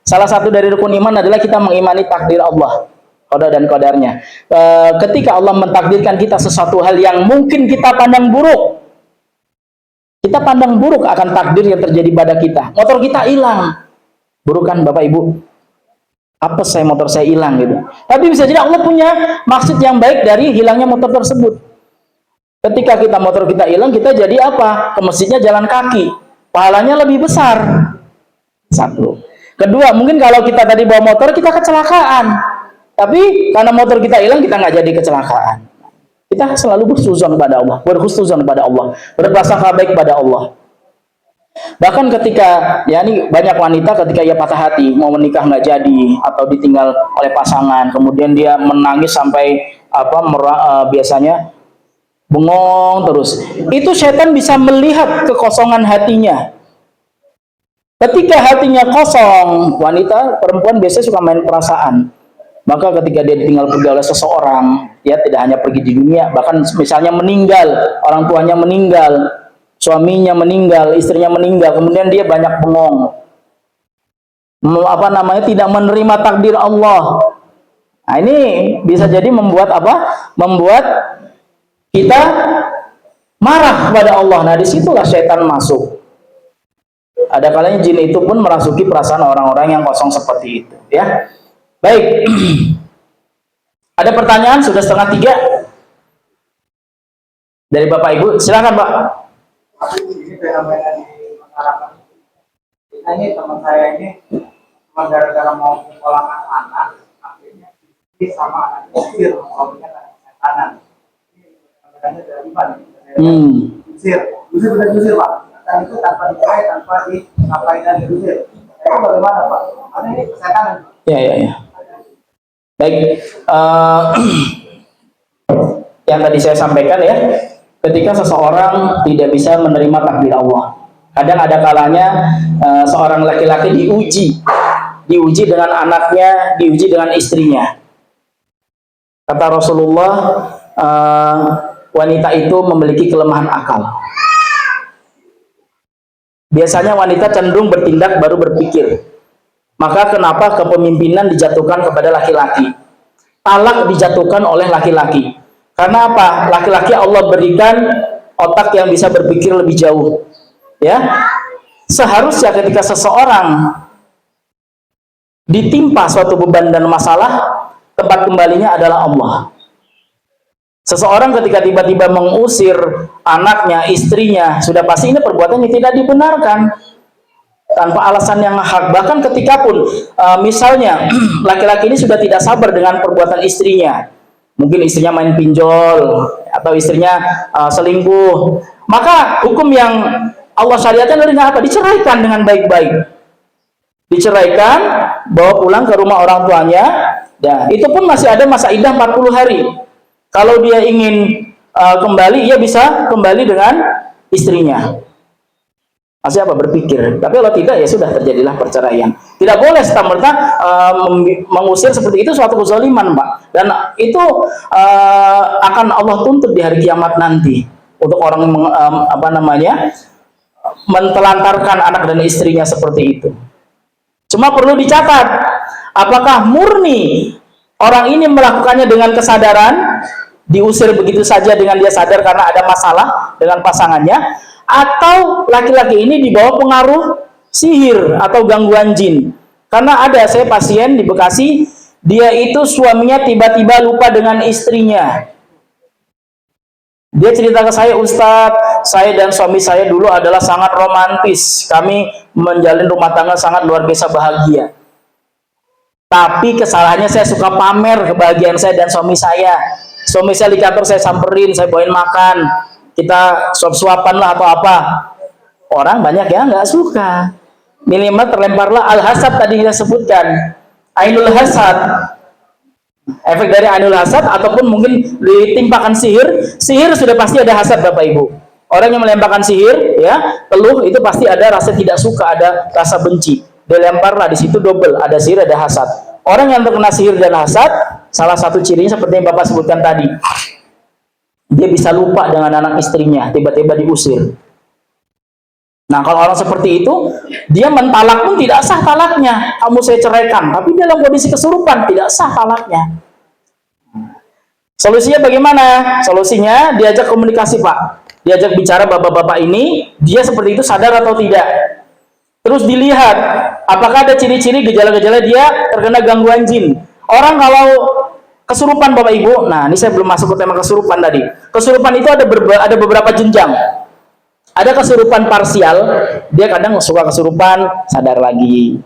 salah satu dari rukun iman adalah kita mengimani takdir Allah, qada dan qadarnya. Ketika Allah mentakdirkan kita sesuatu hal yang mungkin kita pandang buruk, kita pandang buruk akan takdir yang terjadi pada kita. Motor kita hilang, buruk kan Bapak Ibu? Apa motor saya hilang gitu. Tapi bisa jadi Allah punya maksud yang baik dari hilangnya motor tersebut. Ketika motor kita hilang, kita jadi apa? Ke masjidnya jalan kaki, pahalanya lebih besar. Satu. Kedua, mungkin kalau kita tadi bawa motor, kita kecelakaan. Tapi karena motor kita hilang, kita nggak jadi kecelakaan. Kita selalu bersuzon pada Allah, berhusnuzon pada Allah, berprasangka baik pada Allah. Bahkan ketika, ya ini banyak wanita ketika ia patah hati, mau menikah nggak jadi, atau ditinggal oleh pasangan, kemudian dia menangis sampai biasanya bengong terus. Itu setan bisa melihat kekosongan hatinya. Ketika hatinya kosong, wanita, perempuan biasanya suka main perasaan. Maka ketika dia ditinggal pergi oleh seseorang, ya tidak hanya pergi di dunia, bahkan misalnya meninggal, orang tuanya meninggal, suaminya meninggal, istrinya meninggal, kemudian dia banyak bengong, tidak menerima takdir Allah. Nah, ini bisa jadi membuat membuat kita marah kepada Allah. Nah, disitulah setan masuk. Ada kalanya jin itu pun merasuki perasaan orang-orang yang kosong seperti itu, ya. Baik. Ada pertanyaan? Sudah 2:30 dari Bapak Ibu. Silakan, Pak. Ini fenomena di masyarakat kita ini, teman saya ini cuma gara-gara mau menyekolahkan anak, akhirnya istri sama anak usir, suaminya karena kesehatan. Ini fenomenanya dari mana? Usir benar usir, Pak. Dan itu tanpa dicerai, tanpa ngapain dan diusir. Itu bagaimana, Pak? Karena ini kesehatan. Ya. Baik. Yang tadi saya sampaikan, ya. Ketika seseorang tidak bisa menerima takdir Allah, kadang ada kalanya seorang laki-laki diuji dengan anaknya, diuji dengan istrinya. Kata Rasulullah, wanita itu memiliki kelemahan akal. Biasanya wanita cenderung bertindak baru berpikir. Maka kenapa kepemimpinan dijatuhkan kepada laki-laki? Talak dijatuhkan oleh laki-laki. Karena apa? Laki-laki Allah berikan otak yang bisa berpikir lebih jauh. Ya. Seharusnya ketika seseorang ditimpa suatu beban dan masalah, tempat kembalinya adalah Allah. Seseorang ketika tiba-tiba mengusir anaknya, istrinya, sudah pasti ini perbuatan yang tidak dibenarkan. Tanpa alasan yang hak. Bahkan ketika pun misalnya laki-laki ini sudah tidak sabar dengan perbuatan istrinya, mungkin istrinya main pinjol atau istrinya selingkuh, maka hukum yang Allah syariatkan adalah apa? Diceraikan dengan baik-baik. Diceraikan, bawa pulang ke rumah orang tuanya. Ya, itu pun masih ada masa iddah 40 hari. Kalau dia ingin kembali, ia bisa kembali dengan istrinya. Masih berpikir. Tapi kalau tidak, ya sudah, terjadilah perceraian. Tidak boleh serta-merta mengusir seperti itu, suatu kezaliman, Pak. Dan itu akan Allah tuntut di hari kiamat nanti untuk orang mentelantarkan anak dan istrinya seperti itu. Cuma perlu dicatat, apakah murni orang ini melakukannya dengan kesadaran, diusir begitu saja dengan dia sadar karena ada masalah dengan pasangannya, atau laki-laki ini dibawa pengaruh sihir atau gangguan jin. Karena ada saya pasien di Bekasi, dia itu suaminya tiba-tiba lupa dengan istrinya. Dia cerita ke saya, Ustadz, saya dan suami saya dulu adalah sangat romantis. Kami menjalin rumah tangga sangat luar biasa bahagia. Tapi kesalahannya saya suka pamer kebahagiaan saya dan suami saya. Suami saya di kantor saya samperin, saya bawain makan, kita suap-suapan lah atau apa. Orang banyak ya nggak suka. Minimal terlemparlah al-hasad tadi kita sebutkan, ainul hasad. Efek dari ainul hasad ataupun mungkin ditimpakan sihir. Sihir sudah pasti ada hasad, Bapak Ibu. Orang yang melemparkan sihir, ya, teluh, itu pasti ada rasa tidak suka, ada rasa benci. Dilemparlah, di situ double, ada sihir, ada hasad. Orang yang terkena sihir dan hasad, salah satu cirinya seperti yang Bapak sebutkan tadi, dia bisa lupa dengan anak istrinya, tiba-tiba diusir. Nah, kalau orang seperti itu, dia mentalak pun tidak sah talaknya. Kamu saya ceraikan, tapi dalam kondisi kesurupan tidak sah talaknya. Solusinya bagaimana? Solusinya diajak komunikasi, Pak. Diajak bicara bapak-bapak ini, dia seperti itu sadar atau tidak. Terus dilihat, apakah ada ciri-ciri gejala-gejala dia terkena gangguan jin. Orang kalau kesurupan, Bapak Ibu, nah ini saya belum masuk ke tema kesurupan tadi. Kesurupan itu ada beberapa jenjang. Ada kesurupan parsial, dia kadang suka kesurupan, sadar lagi.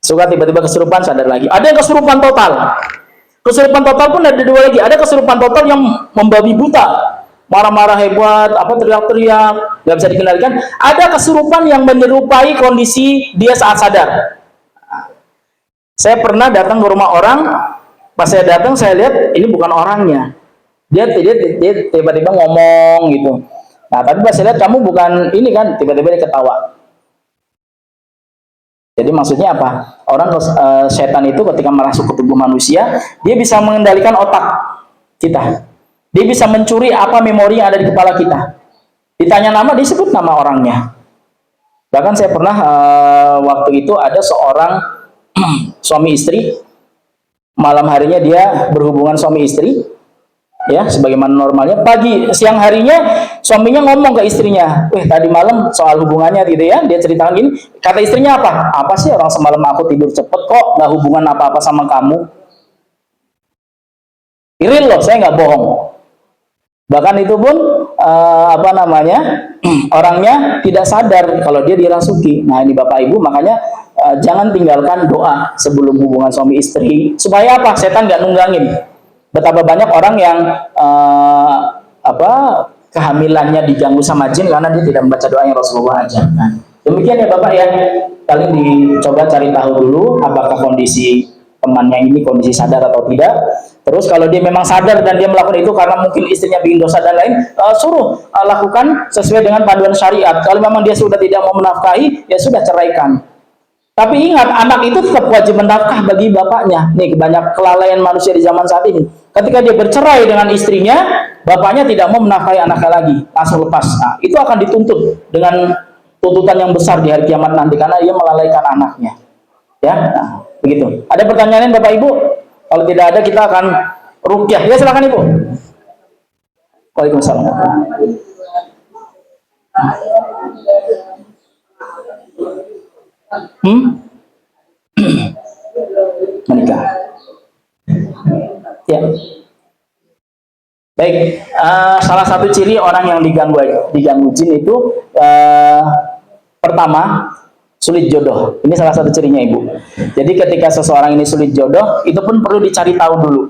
Suka tiba-tiba kesurupan, sadar lagi. Ada yang kesurupan total. Kesurupan total pun ada dua lagi. Ada kesurupan total yang membabi buta, marah-marah hebat, teriak-teriak, nggak bisa dikendalikan. Ada kesurupan yang menyerupai kondisi dia saat sadar. Saya pernah datang ke rumah orang, pas saya datang saya lihat ini bukan orangnya. Dia tiba-tiba ngomong gitu. Nah, tapi pas saya lihat kamu bukan ini kan, tiba-tiba dia ketawa. Jadi maksudnya apa? Orang setan itu ketika masuk ke tubuh manusia, dia bisa mengendalikan otak kita. Dia bisa mencuri apa memori yang ada di kepala kita. Ditanya nama, disebut nama orangnya. Bahkan saya pernah waktu itu ada seorang suami istri, malam harinya dia berhubungan suami istri, ya sebagaimana normalnya. Siang harinya suaminya ngomong ke istrinya, tadi malam soal hubungannya gitu ya, dia ceritakan gini, kata istrinya apa sih, orang semalam aku tidur cepet kok, nggak hubungan apa-apa sama kamu. Real loh, saya nggak bohong. Bahkan itu pun orangnya tidak sadar kalau dia dirasuki. Nah ini Bapak Ibu, makanya jangan tinggalkan doa sebelum hubungan suami istri, supaya apa? Setan nggak nunggangin. Betapa banyak orang yang kehamilannya diganggu sama jin karena dia tidak membaca doa yang Rasulullah ajarkan. Demikian ya Bapak ya, kalian dicoba cari tahu dulu apakah kondisi temannya ini kondisi sadar atau tidak. Terus kalau dia memang sadar dan dia melakukan itu karena mungkin istrinya bikin dosa dan lain, suruh lakukan sesuai dengan panduan syariat. Kalau memang dia sudah tidak mau menafkahi, ya sudah ceraikan. Tapi ingat, anak itu tetap wajib menafkah bagi bapaknya. Nih, banyak kelalaian manusia di zaman saat ini. Ketika dia bercerai dengan istrinya, bapaknya tidak mau menafkahi anaknya lagi, langsung lepas. Nah, itu akan dituntut dengan tuntutan yang besar di hari kiamat nanti karena dia melalaikan anaknya. Ya, nah, begitu. Ada pertanyaan Bapak Ibu? Kalau tidak ada, kita akan ruqyah. Ya, silakan Ibu. Waalaikumsalam. Menikah. Ya. Baik, salah satu ciri orang yang diganggu jin itu pertama sulit jodoh. Ini salah satu cirinya Ibu. Jadi ketika seseorang ini sulit jodoh, itu pun perlu dicari tahu dulu.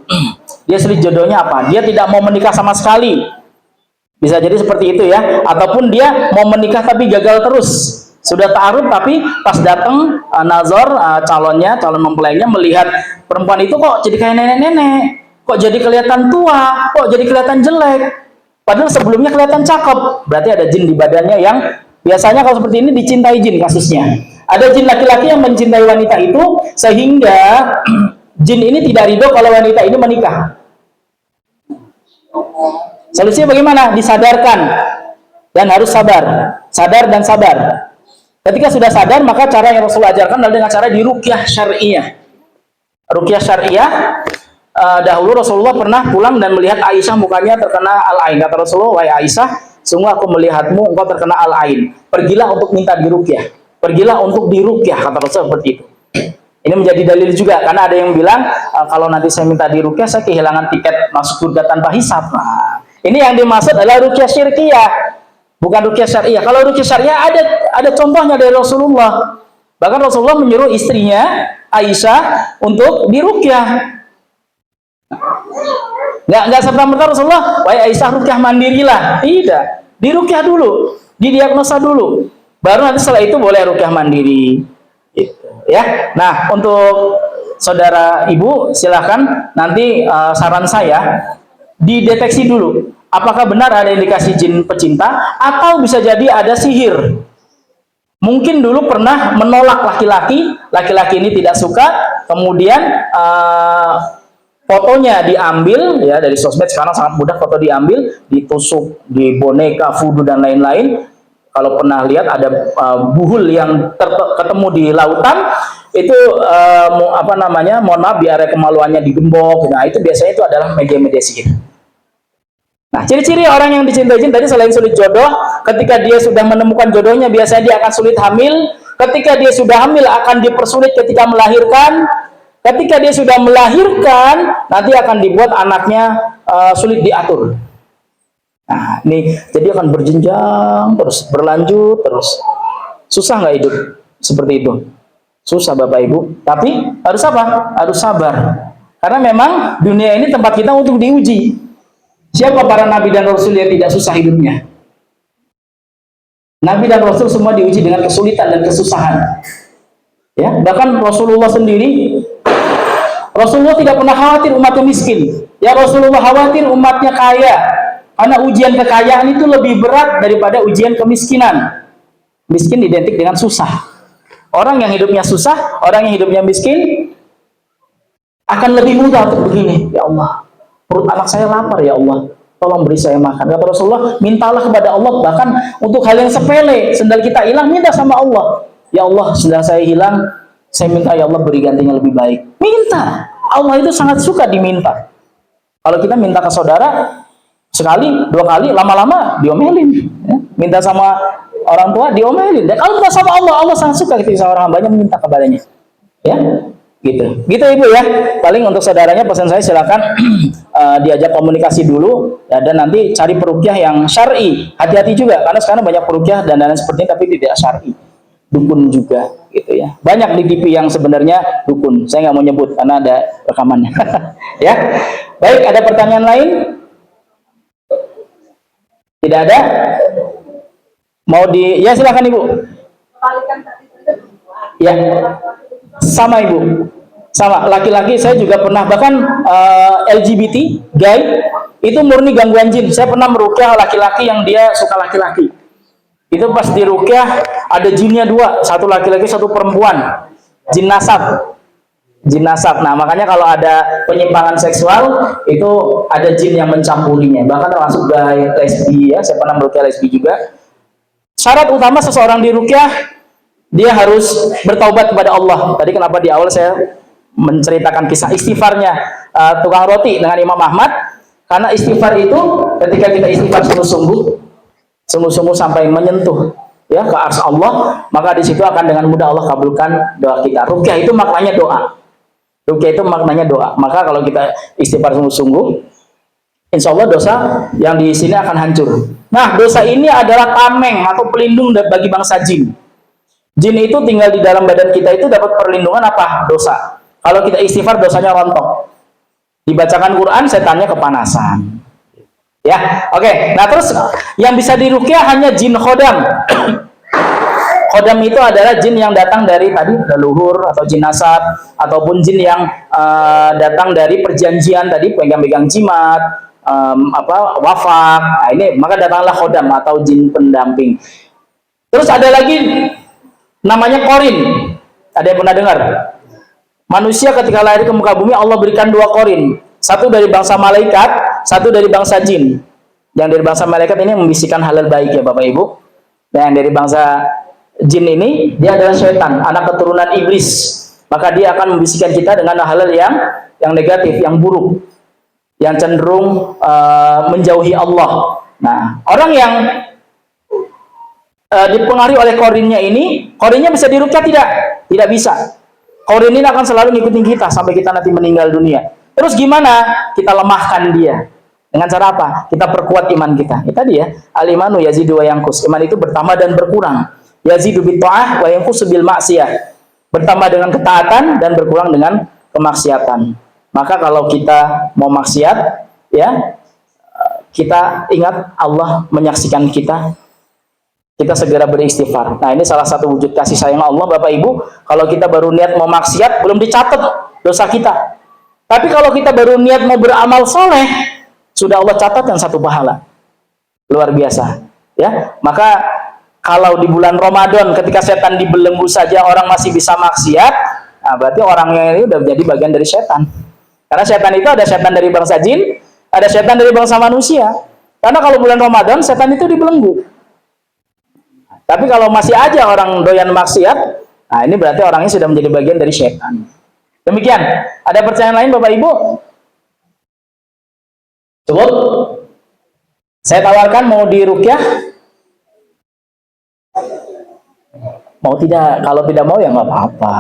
Dia sulit jodohnya apa? Dia tidak mau menikah sama sekali. Bisa jadi seperti itu ya. Ataupun dia mau menikah tapi gagal terus. Sudah ta'aruf tapi pas datang nazar calon mempelainya melihat perempuan itu kok jadi kayak nenek-nenek, kok jadi kelihatan tua, kok jadi kelihatan jelek. Padahal sebelumnya kelihatan cakep. Berarti ada jin di badannya yang biasanya kalau seperti ini dicintai jin kasusnya. Ada jin laki-laki yang mencintai wanita itu sehingga jin ini tidak ridho kalau wanita ini menikah. Solusinya bagaimana? Disadarkan dan harus sabar. Sadar dan sabar. Ketika sudah sadar, maka cara yang Rasulullah ajarkan adalah dengan cara diruqyah syariah. Ruqyah syariah, dahulu Rasulullah pernah pulang dan melihat Aisyah mukanya terkena al-ain. Kata Rasulullah, wahai Aisyah, sungguh aku melihatmu engkau terkena al-ain. Pergilah untuk minta diruqyah. Pergilah untuk diruqyah, kata Rasulullah seperti itu. Ini menjadi dalil juga, karena ada yang bilang, kalau nanti saya minta diruqyah, saya kehilangan tiket masuk surga tanpa hisab. Nah, ini yang dimaksud adalah ruqyah syirkiyah. Bukan ruqyah syariah. Kalau ruqyah syariah ada contohnya dari Rasulullah. Bahkan Rasulullah menyuruh istrinya Aisyah untuk diruqyah. Nggak serta-merta Rasulullah, wahai Aisyah ruqyah mandirilah. Tidak. Diruqyah dulu, didiagnosa dulu. Baru nanti setelah itu boleh ruqyah mandiri. Gitu, ya. Nah, untuk saudara ibu silahkan nanti saran saya dideteksi dulu. Apakah benar ada indikasi jin pecinta atau bisa jadi ada sihir? Mungkin dulu pernah menolak laki-laki ini tidak suka, kemudian fotonya diambil ya dari sosmed, sekarang sangat mudah foto diambil, ditusuk di boneka, voodoo dan lain-lain. Kalau pernah lihat ada buhul yang ketemu di lautan, itu mohon maaf di area kemaluannya digembok. Nah, itu biasanya itu adalah media-media sihir. Nah, ciri-ciri orang yang dicintai jin tadi selain sulit jodoh, ketika dia sudah menemukan jodohnya, biasanya dia akan sulit hamil. Ketika dia sudah hamil, akan dipersulit ketika melahirkan. Ketika dia sudah melahirkan, nanti akan dibuat anaknya sulit diatur. Nah, ini jadi akan berjenjang terus, berlanjut terus. Susah nggak hidup seperti itu? Susah Bapak Ibu. Tapi harus apa? Harus sabar. Karena memang dunia ini tempat kita untuk diuji. Siapa para nabi dan rasul yang tidak susah hidupnya? Nabi dan rasul semua diuji dengan kesulitan dan kesusahan. Ya, bahkan Rasulullah sendiri, Rasulullah tidak pernah khawatir umatnya miskin. Ya, Rasulullah khawatir umatnya kaya. Karena ujian kekayaan itu lebih berat daripada ujian kemiskinan. Miskin identik dengan susah. Orang yang hidupnya susah, orang yang hidupnya miskin akan lebih mudah untuk begini. Ya Allah, perut anak saya lapar ya Allah, tolong beri saya makan. Kata Rasulullah, mintalah kepada Allah, bahkan untuk hal yang sepele, sendal kita hilang, minta sama Allah. Ya Allah, sendal saya hilang, saya minta ya Allah beri gantinya lebih baik. Minta. Allah itu sangat suka diminta. Kalau kita minta ke saudara, sekali, dua kali, lama-lama diomelin. Ya. Minta sama orang tua, diomelin. Dan kalau minta sama Allah, Allah sangat suka ketika orang hambanya minta kepadanya. Ya, gitu. Gitu Ibu ya. Paling untuk saudaranya pesan saya silakan diajak komunikasi dulu ya, dan nanti cari peruqyah yang syar'i. Hati-hati juga karena sekarang banyak peruqyah dan lain sebagainya tapi tidak syar'i. Dukun juga gitu ya. Banyak di TV yang sebenarnya dukun. Saya nggak mau nyebut karena ada rekamannya. Ya. Baik, ada pertanyaan lain? Tidak ada? Mau ya silakan Ibu. Ya. Sama Ibu. Sama, laki-laki saya juga pernah, bahkan LGBT, gay, itu murni gangguan jin. Saya pernah meruqyah laki-laki yang dia suka laki-laki. Itu pas di ruqyah ada jinnya dua, satu laki-laki, satu perempuan. Jin nasab. Jin nasab. Nah, makanya kalau ada penyimpangan seksual, itu ada jin yang mencampurinya. Bahkan termasuk gay, lesbi ya. Saya pernah meruqyah lesbi juga. Syarat utama seseorang di ruqyah, dia harus bertaubat kepada Allah. Tadi kenapa di awal saya menceritakan kisah istighfarnya tukang roti dengan Imam Ahmad, karena istighfar itu ketika kita istighfar sungguh-sungguh sampai menyentuh ya ke arsy Allah, maka di situ akan dengan mudah Allah kabulkan doa kita. Ruqyah itu maknanya doa. Ruqyah itu maknanya doa. Maka kalau kita istighfar sungguh-sungguh, insya Allah dosa yang di sini akan hancur. Nah, dosa ini adalah tameng atau pelindung bagi bangsa jin. Jin itu tinggal di dalam badan kita itu dapat perlindungan apa? Dosa. Kalau kita istighfar dosanya rontok. Dibacakan Quran setannya kepanasan. Ya, oke. Nah terus yang bisa diruqyah hanya jin khodam. Khodam itu adalah jin yang datang dari tadi leluhur atau jin nasab ataupun jin yang datang dari perjanjian tadi pegang-pegang jimat, wafak. Nah, ini maka datanglah khodam atau jin pendamping. Terus ada lagi namanya korin. Ada yang pernah dengar? Manusia ketika lahir ke muka bumi Allah berikan dua korin. Satu dari bangsa malaikat, satu dari bangsa jin. Yang dari bangsa malaikat ini membisikkan halal baik ya Bapak Ibu. Dan yang dari bangsa jin ini dia adalah syaitan, anak keturunan iblis. Maka dia akan membisikkan kita dengan hal-hal yang negatif, yang buruk, yang cenderung menjauhi Allah. Nah, orang yang dipengaruhi oleh korinnya ini, korinnya bisa diruqyah tidak? Tidak bisa. Korin ini akan selalu ngikutin kita sampai kita nanti meninggal dunia. Terus gimana? Kita lemahkan dia. Dengan cara apa? Kita perkuat iman kita. Itu tadi ya, al-imanu yazidu wa yanqus. Iman itu bertambah dan berkurang. Yazidu bit ta'ah wa yanqus bil ma'siyah. Bertambah dengan ketaatan dan berkurang dengan kemaksiatan. Maka kalau kita mau maksiat, ya, kita ingat Allah menyaksikan kita. Kita segera beristighfar. Nah, ini salah satu wujud kasih sayang Allah, Bapak Ibu. Kalau kita baru niat mau maksiat, belum dicatat dosa kita. Tapi kalau kita baru niat mau beramal soleh, sudah Allah catat yang satu pahala. Luar biasa. Ya, maka kalau di bulan Ramadan, ketika setan dibelenggu saja orang masih bisa maksiat, nah berarti orangnya ini udah jadi bagian dari setan. Karena setan itu ada setan dari bangsa jin, ada setan dari bangsa manusia. Karena kalau bulan Ramadan, setan itu dibelenggu. Tapi kalau masih aja orang doyan maksiat, nah ini berarti orangnya sudah menjadi bagian dari syaitan. Demikian. Ada pertanyaan lain Bapak Ibu? Cukup? Saya tawarkan mau diruqyah? Mau tidak? Kalau tidak mau ya nggak apa-apa.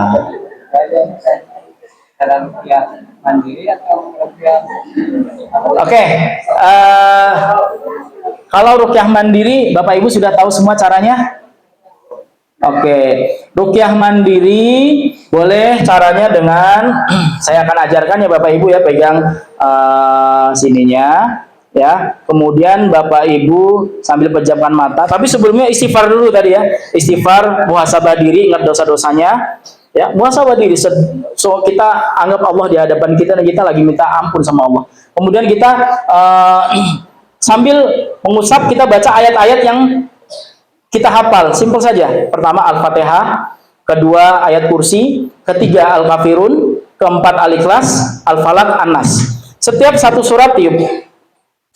Mandiri atau ruqyah? Oke. Kalau ruqyah mandiri, Bapak Ibu sudah tahu semua caranya? Oke, ruqyah mandiri boleh caranya dengan saya akan ajarkan ya Bapak Ibu ya, pegang sininya ya. Kemudian Bapak Ibu sambil pejamkan mata. Tapi sebelumnya istighfar dulu tadi ya. Istighfar, muhasabah diri, ingat dosa-dosanya. Ya, muhasabah diri. So kita anggap Allah di hadapan kita dan kita lagi minta ampun sama Allah. Kemudian kita sambil mengusap kita baca ayat-ayat yang kita hafal, simpel saja. Pertama Al-Fatihah, kedua ayat kursi, ketiga Al-Kafirun, keempat Al-Ikhlas, Al-Falaq, An-Nas. Setiap satu surat tiup.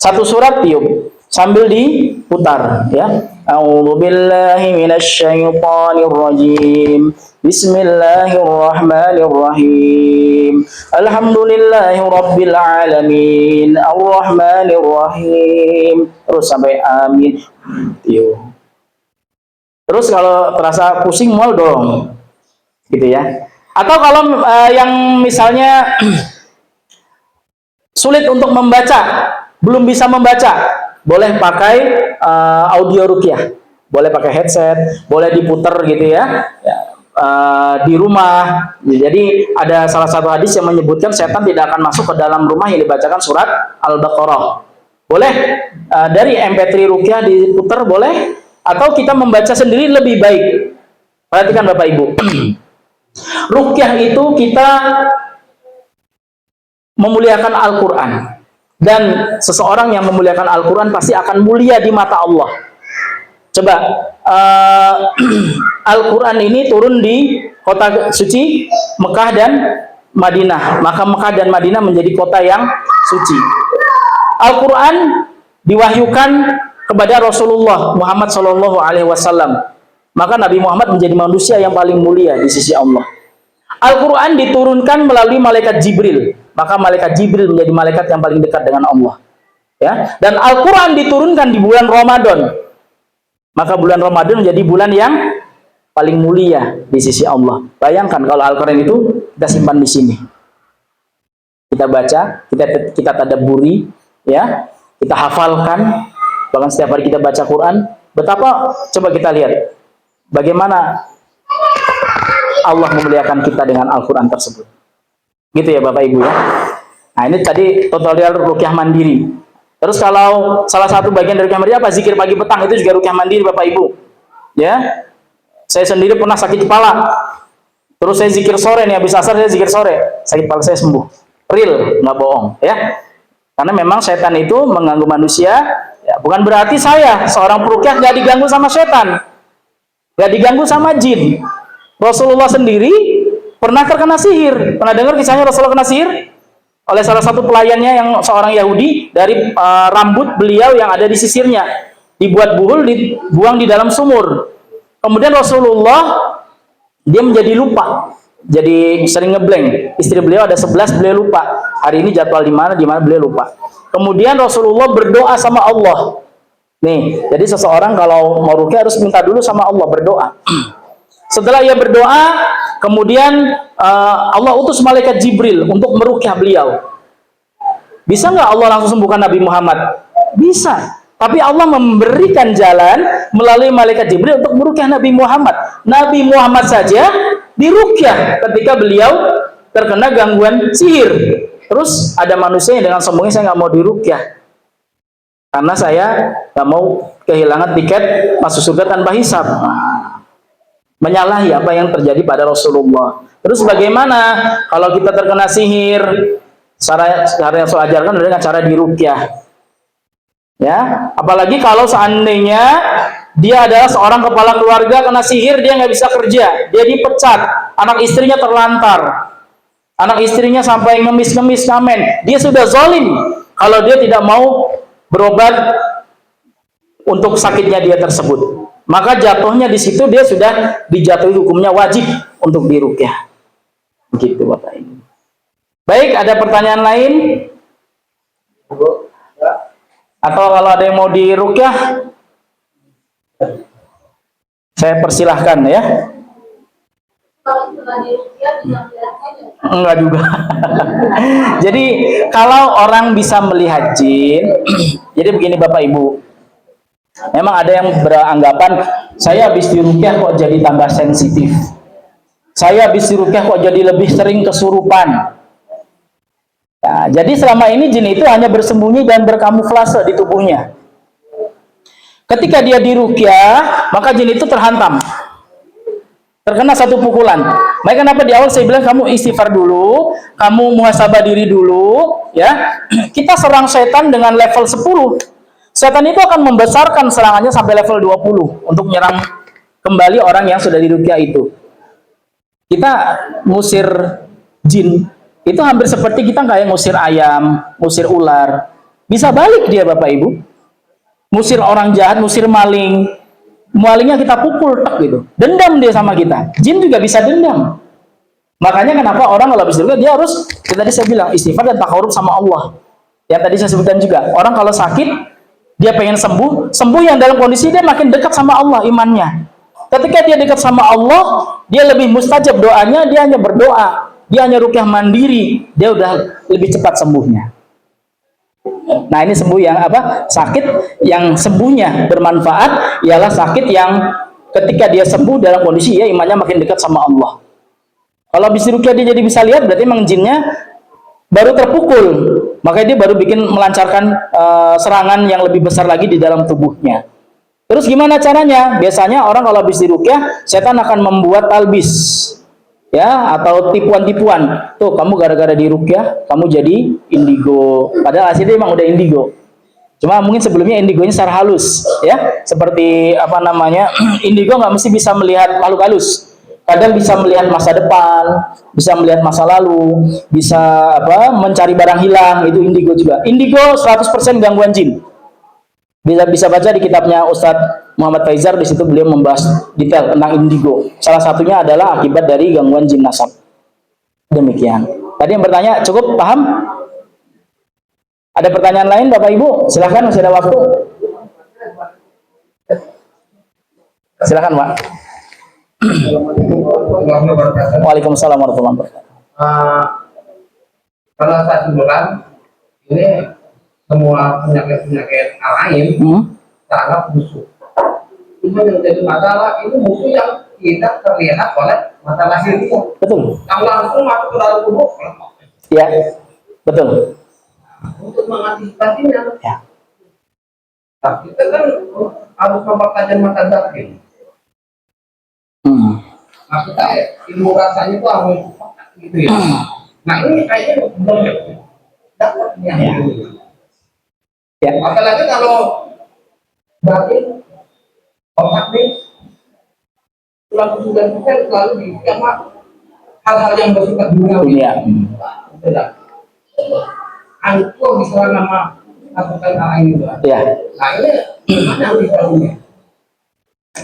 Satu surat tiup sambil diputar ya. A'udzubillahi minasyaitonir rajim. Bismillahirrahmanirrahim. Alhamdulillahi rabbil alamin. Arrahmanirrahim. Terus sampai amin. Tiup. Terus kalau terasa pusing mual dong, gitu ya. Atau kalau yang misalnya sulit untuk membaca, belum bisa membaca, boleh pakai audio ruqyah, boleh pakai headset, boleh diputer gitu ya, di rumah. Jadi ada salah satu hadis yang menyebutkan setan tidak akan masuk ke dalam rumah yang dibacakan surat Al-Baqarah. Boleh dari MP3 ruqyah diputer boleh. Atau kita membaca sendiri lebih baik. Perhatikan Bapak Ibu. Ruqyah itu kita memuliakan Al-Quran. Dan seseorang yang memuliakan Al-Quran pasti akan mulia di mata Allah. Coba, Al-Quran ini turun di kota suci Mekah dan Madinah. Maka Mekah dan Madinah menjadi kota yang suci. Al-Quran diwahyukan kepada Rasulullah Muhammad Shallallahu Alaihi Wasallam, maka Nabi Muhammad menjadi manusia yang paling mulia di sisi Allah. Al-Quran diturunkan melalui malaikat Jibril, maka malaikat Jibril menjadi malaikat yang paling dekat dengan Allah. Ya, dan Al-Quran diturunkan di bulan Ramadan, maka bulan Ramadan menjadi bulan yang paling mulia di sisi Allah. Bayangkan kalau Al-Quran itu kita simpan di sini, kita baca, kita tadabburi, ya, kita hafalkan. Bahkan setiap hari kita baca Quran, betapa, coba kita lihat bagaimana Allah memuliakan kita dengan Al-Quran tersebut. Gitu ya Bapak Ibu ya. Nah ini tadi tutorial ruqyah mandiri. Terus kalau salah satu bagian dari ruqyah mandiri apa? Zikir pagi petang, itu juga ruqyah mandiri Bapak Ibu. Ya, saya sendiri pernah sakit kepala. Terus saya zikir sore nih, habis asar saya zikir sore, sakit kepala saya sembuh. Real, nggak bohong ya. Karena memang setan itu mengganggu manusia. Ya, bukan berarti saya seorang peruqyah nggak diganggu sama setan, nggak diganggu sama jin. Rasulullah sendiri pernah terkena sihir. Pernah dengar kisahnya Rasulullah kena sihir oleh salah satu pelayannya yang seorang Yahudi, dari rambut beliau yang ada di sisirnya dibuat buhul, dibuang di dalam sumur. Kemudian Rasulullah dia menjadi lupa, jadi sering ngeblank. Istri beliau ada 11, beliau lupa hari ini jadwal di mana beliau lupa. Kemudian Rasulullah berdoa sama Allah. Nih, jadi seseorang kalau mau ruqyah harus minta dulu sama Allah, berdoa. Setelah ia berdoa, kemudian Allah utus malaikat Jibril untuk meruqyah beliau. Bisa nggak Allah langsung sembuhkan Nabi Muhammad? Bisa. Tapi Allah memberikan jalan melalui malaikat Jibril untuk meruqyah Nabi Muhammad. Nabi Muhammad saja diruqyah ketika beliau terkena gangguan sihir. Terus ada manusia yang dengan sombongnya, saya nggak mau diruqyah karena saya nggak mau kehilangan tiket masuk surga tanpa hisab. Menyalahi apa yang terjadi pada Rasulullah. Terus bagaimana kalau kita terkena sihir? Cara yang saya ajarkan adalah dengan cara diruqyah. Ya, apalagi kalau seandainya dia adalah seorang kepala keluarga kena sihir, dia nggak bisa kerja, dia dipecat, anak istrinya terlantar. Anak istrinya sampai ngemis-ngemis ngamen. Dia sudah zalim kalau dia tidak mau berobat untuk sakitnya dia tersebut. Maka jatuhnya di situ dia sudah dijatuhi hukumnya wajib untuk diruqyah. Begitu Bapak Ibu. Baik, ada pertanyaan lain? Atau kalau ada yang mau diruqyah, saya persilahkan ya. Enggak juga. Jadi kalau orang bisa melihat jin, jadi begini Bapak Ibu, Memang ada yang beranggapan, saya habis diruqyah kok jadi tambah sensitif. Saya habis diruqyah kok jadi lebih sering kesurupan. Nah, jadi selama ini jin itu hanya bersembunyi dan berkamuflase di tubuhnya. Ketika dia diruqyah, maka jin itu terhantam. Terkena satu pukulan. Makanya kenapa di awal saya bilang kamu istighfar dulu, kamu muhasabah diri dulu, ya. Kita serang setan dengan level 10. Setan itu akan membesarkan serangannya sampai level 20 untuk menyerang kembali orang yang sudah diruqyah itu. Kita ngusir jin itu hampir seperti kita kayak ngusir ayam, ngusir ular. Bisa balik dia Bapak Ibu. Ngusir orang jahat, ngusir maling. Malingnya kita pukul tak gitu. Dendam dia sama kita. Jin juga bisa dendam. Makanya kenapa orang kalau habis diruqyah dia harus, tadi saya bilang, istighfar dan takarub sama Allah. Yang tadi saya sebutkan juga, orang kalau sakit dia pengen sembuh, sembuh yang dalam kondisi dia makin dekat sama Allah imannya. Ketika dia dekat sama Allah, dia lebih mustajab doanya, dia hanya berdoa, dia hanya ruqyah mandiri, dia udah lebih cepat sembuhnya. Nah, ini sembuh yang apa? Sakit yang sembuhnya bermanfaat ialah sakit yang ketika dia sembuh dalam kondisi ya imannya makin dekat sama Allah. Kalau habis diruqyah dia jadi bisa lihat, berarti memang jinnya baru terpukul, makanya dia baru bikin melancarkan serangan yang lebih besar lagi di dalam tubuhnya. Terus gimana caranya? Biasanya orang kalau habis diruqyah, setan akan membuat talbis, ya, atau tipuan-tipuan. Tuh, kamu gara-gara diruqyah, kamu jadi indigo. Padahal aslinya emang udah indigo. Cuma mungkin sebelumnya indigonya secara halus, ya, seperti apa namanya, indigo nggak mesti bisa melihat makhluk halus. Kadang bisa melihat masa depan, bisa melihat masa lalu, bisa apa mencari barang hilang, itu indigo juga. Indigo 100% gangguan jin. Bisa baca di kitabnya Ustadz Muhammad Faizar, di situ beliau membahas detail tentang indigo. Salah satunya adalah akibat dari gangguan jin nasab. Demikian. Tadi yang bertanya cukup paham? Ada pertanyaan lain Bapak Ibu? Silahkan, masih ada waktu. Silahkan Pak. Waalaikumsalam warahmatullahi wabarakatuh. Kalau saya simpulkan, ini semua penyakit lain sangat musuh. Cuma yang jadi masalah ini musuh yang tidak terlihat oleh mata lahir itu. Betul. Yang langsung masuk ke dalam tubuh. Ya, betul. Untuk mengantisipasinya, Ya. nah, kita kan harus mempertajam mata batin. Maksudnya ilmu rasanya itu harus gitu ya. Nah ini kayaknya belum dapatnya. Ya. Apalagi kalau batin otak nih tulang rusuk dan bukan selalu di hal-hal yang bersifat dunia. Sudah. Angkuh diserang nama pasukan lain juga. Ya. Nah ini gimana ditahunya?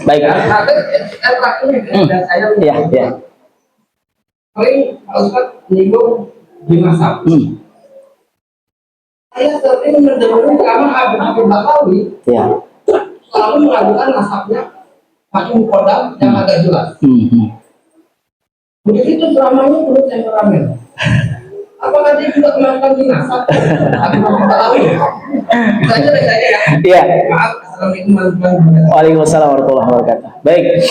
Baik. Dan saya Ya. sering Ustaz menyinggung jin nasab. Saya sering mendengarkan karena Habib Bakawi Ya. selalu mengajukan nasabnya pakai kodam yang agak jelas. Begitu ceramahnya perlu temperamen. Apakah dia juga melakukan jin nasab? Habib Bakawi. Saya ya. Iya. Maaf. Assalamualaikum warahmatullahi wabarakatuh. Waalaikumsalam warahmatullahi wabarakatuh. Baik.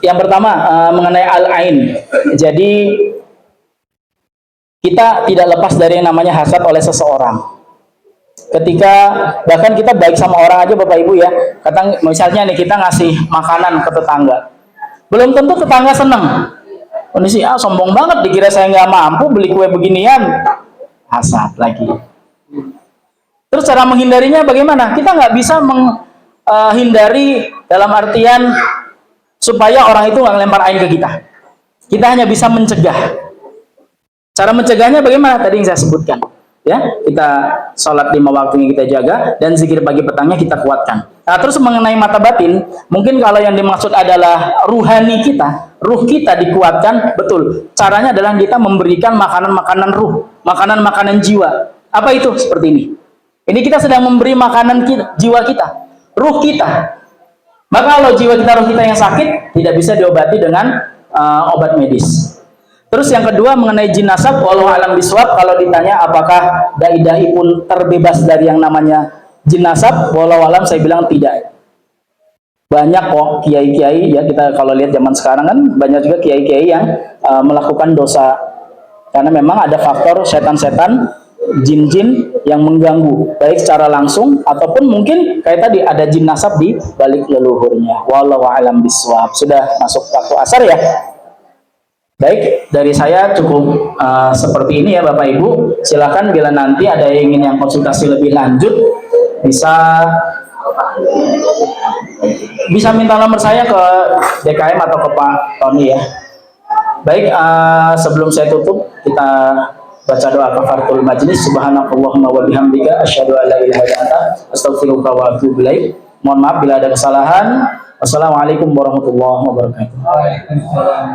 Yang pertama mengenai al-ain. Jadi kita tidak lepas dari yang namanya hasad oleh seseorang. Ketika bahkan kita baik sama orang aja Bapak Ibu ya. Kata misalnya nih kita ngasih makanan ke tetangga. Belum tentu tetangga seneng. Kondisi sombong banget dikira saya nggak mampu beli kue beginian. Hasad lagi. Terus cara menghindarinya bagaimana? Kita nggak bisa menghindari dalam artian supaya orang itu nggak ngelempar air ke kita. Kita hanya bisa mencegah. Cara mencegahnya bagaimana? Tadi yang saya sebutkan. Ya, kita sholat 5 waktu yang kita jaga dan zikir pagi petangnya kita kuatkan. Nah, terus mengenai mata batin, mungkin kalau yang dimaksud adalah ruhani kita, ruh kita dikuatkan, betul. Caranya adalah kita memberikan makanan-makanan ruh, makanan-makanan jiwa. Apa itu? Seperti ini. Ini kita sedang memberi makanan jiwa kita, ruh kita. Maka kalau jiwa kita, ruh kita yang sakit, tidak bisa diobati dengan obat medis. Terus yang kedua mengenai jin nasab, wallahu alam biswab, kalau ditanya apakah dai-dai pun terbebas dari yang namanya jin nasab? Walau alam saya bilang tidak. Banyak kok kiai-kiai ya, kita kalau lihat zaman sekarang kan banyak juga kiai-kiai yang melakukan dosa karena memang ada faktor setan-setan, jin-jin yang mengganggu baik secara langsung ataupun mungkin kayak tadi ada jin nasab di balik leluhurnya. Wallahu a'lam bishawab. Sudah masuk waktu asar ya. Baik, dari saya cukup seperti ini ya Bapak Ibu. Silakan bila nanti ada yang ingin yang konsultasi lebih lanjut bisa minta nomor saya ke DKM atau ke Pak Tony ya. Baik, sebelum saya tutup kita baca doa kafaratul majlis. Subhanakallahumma wa bihamdika asyhadu an la ilaha illa anta astaghfiruka wa atubu ilaik. Mohon maaf bila ada kesalahan. Wassalamualaikum warahmatullahi wabarakatuh. Waalaikumsalam.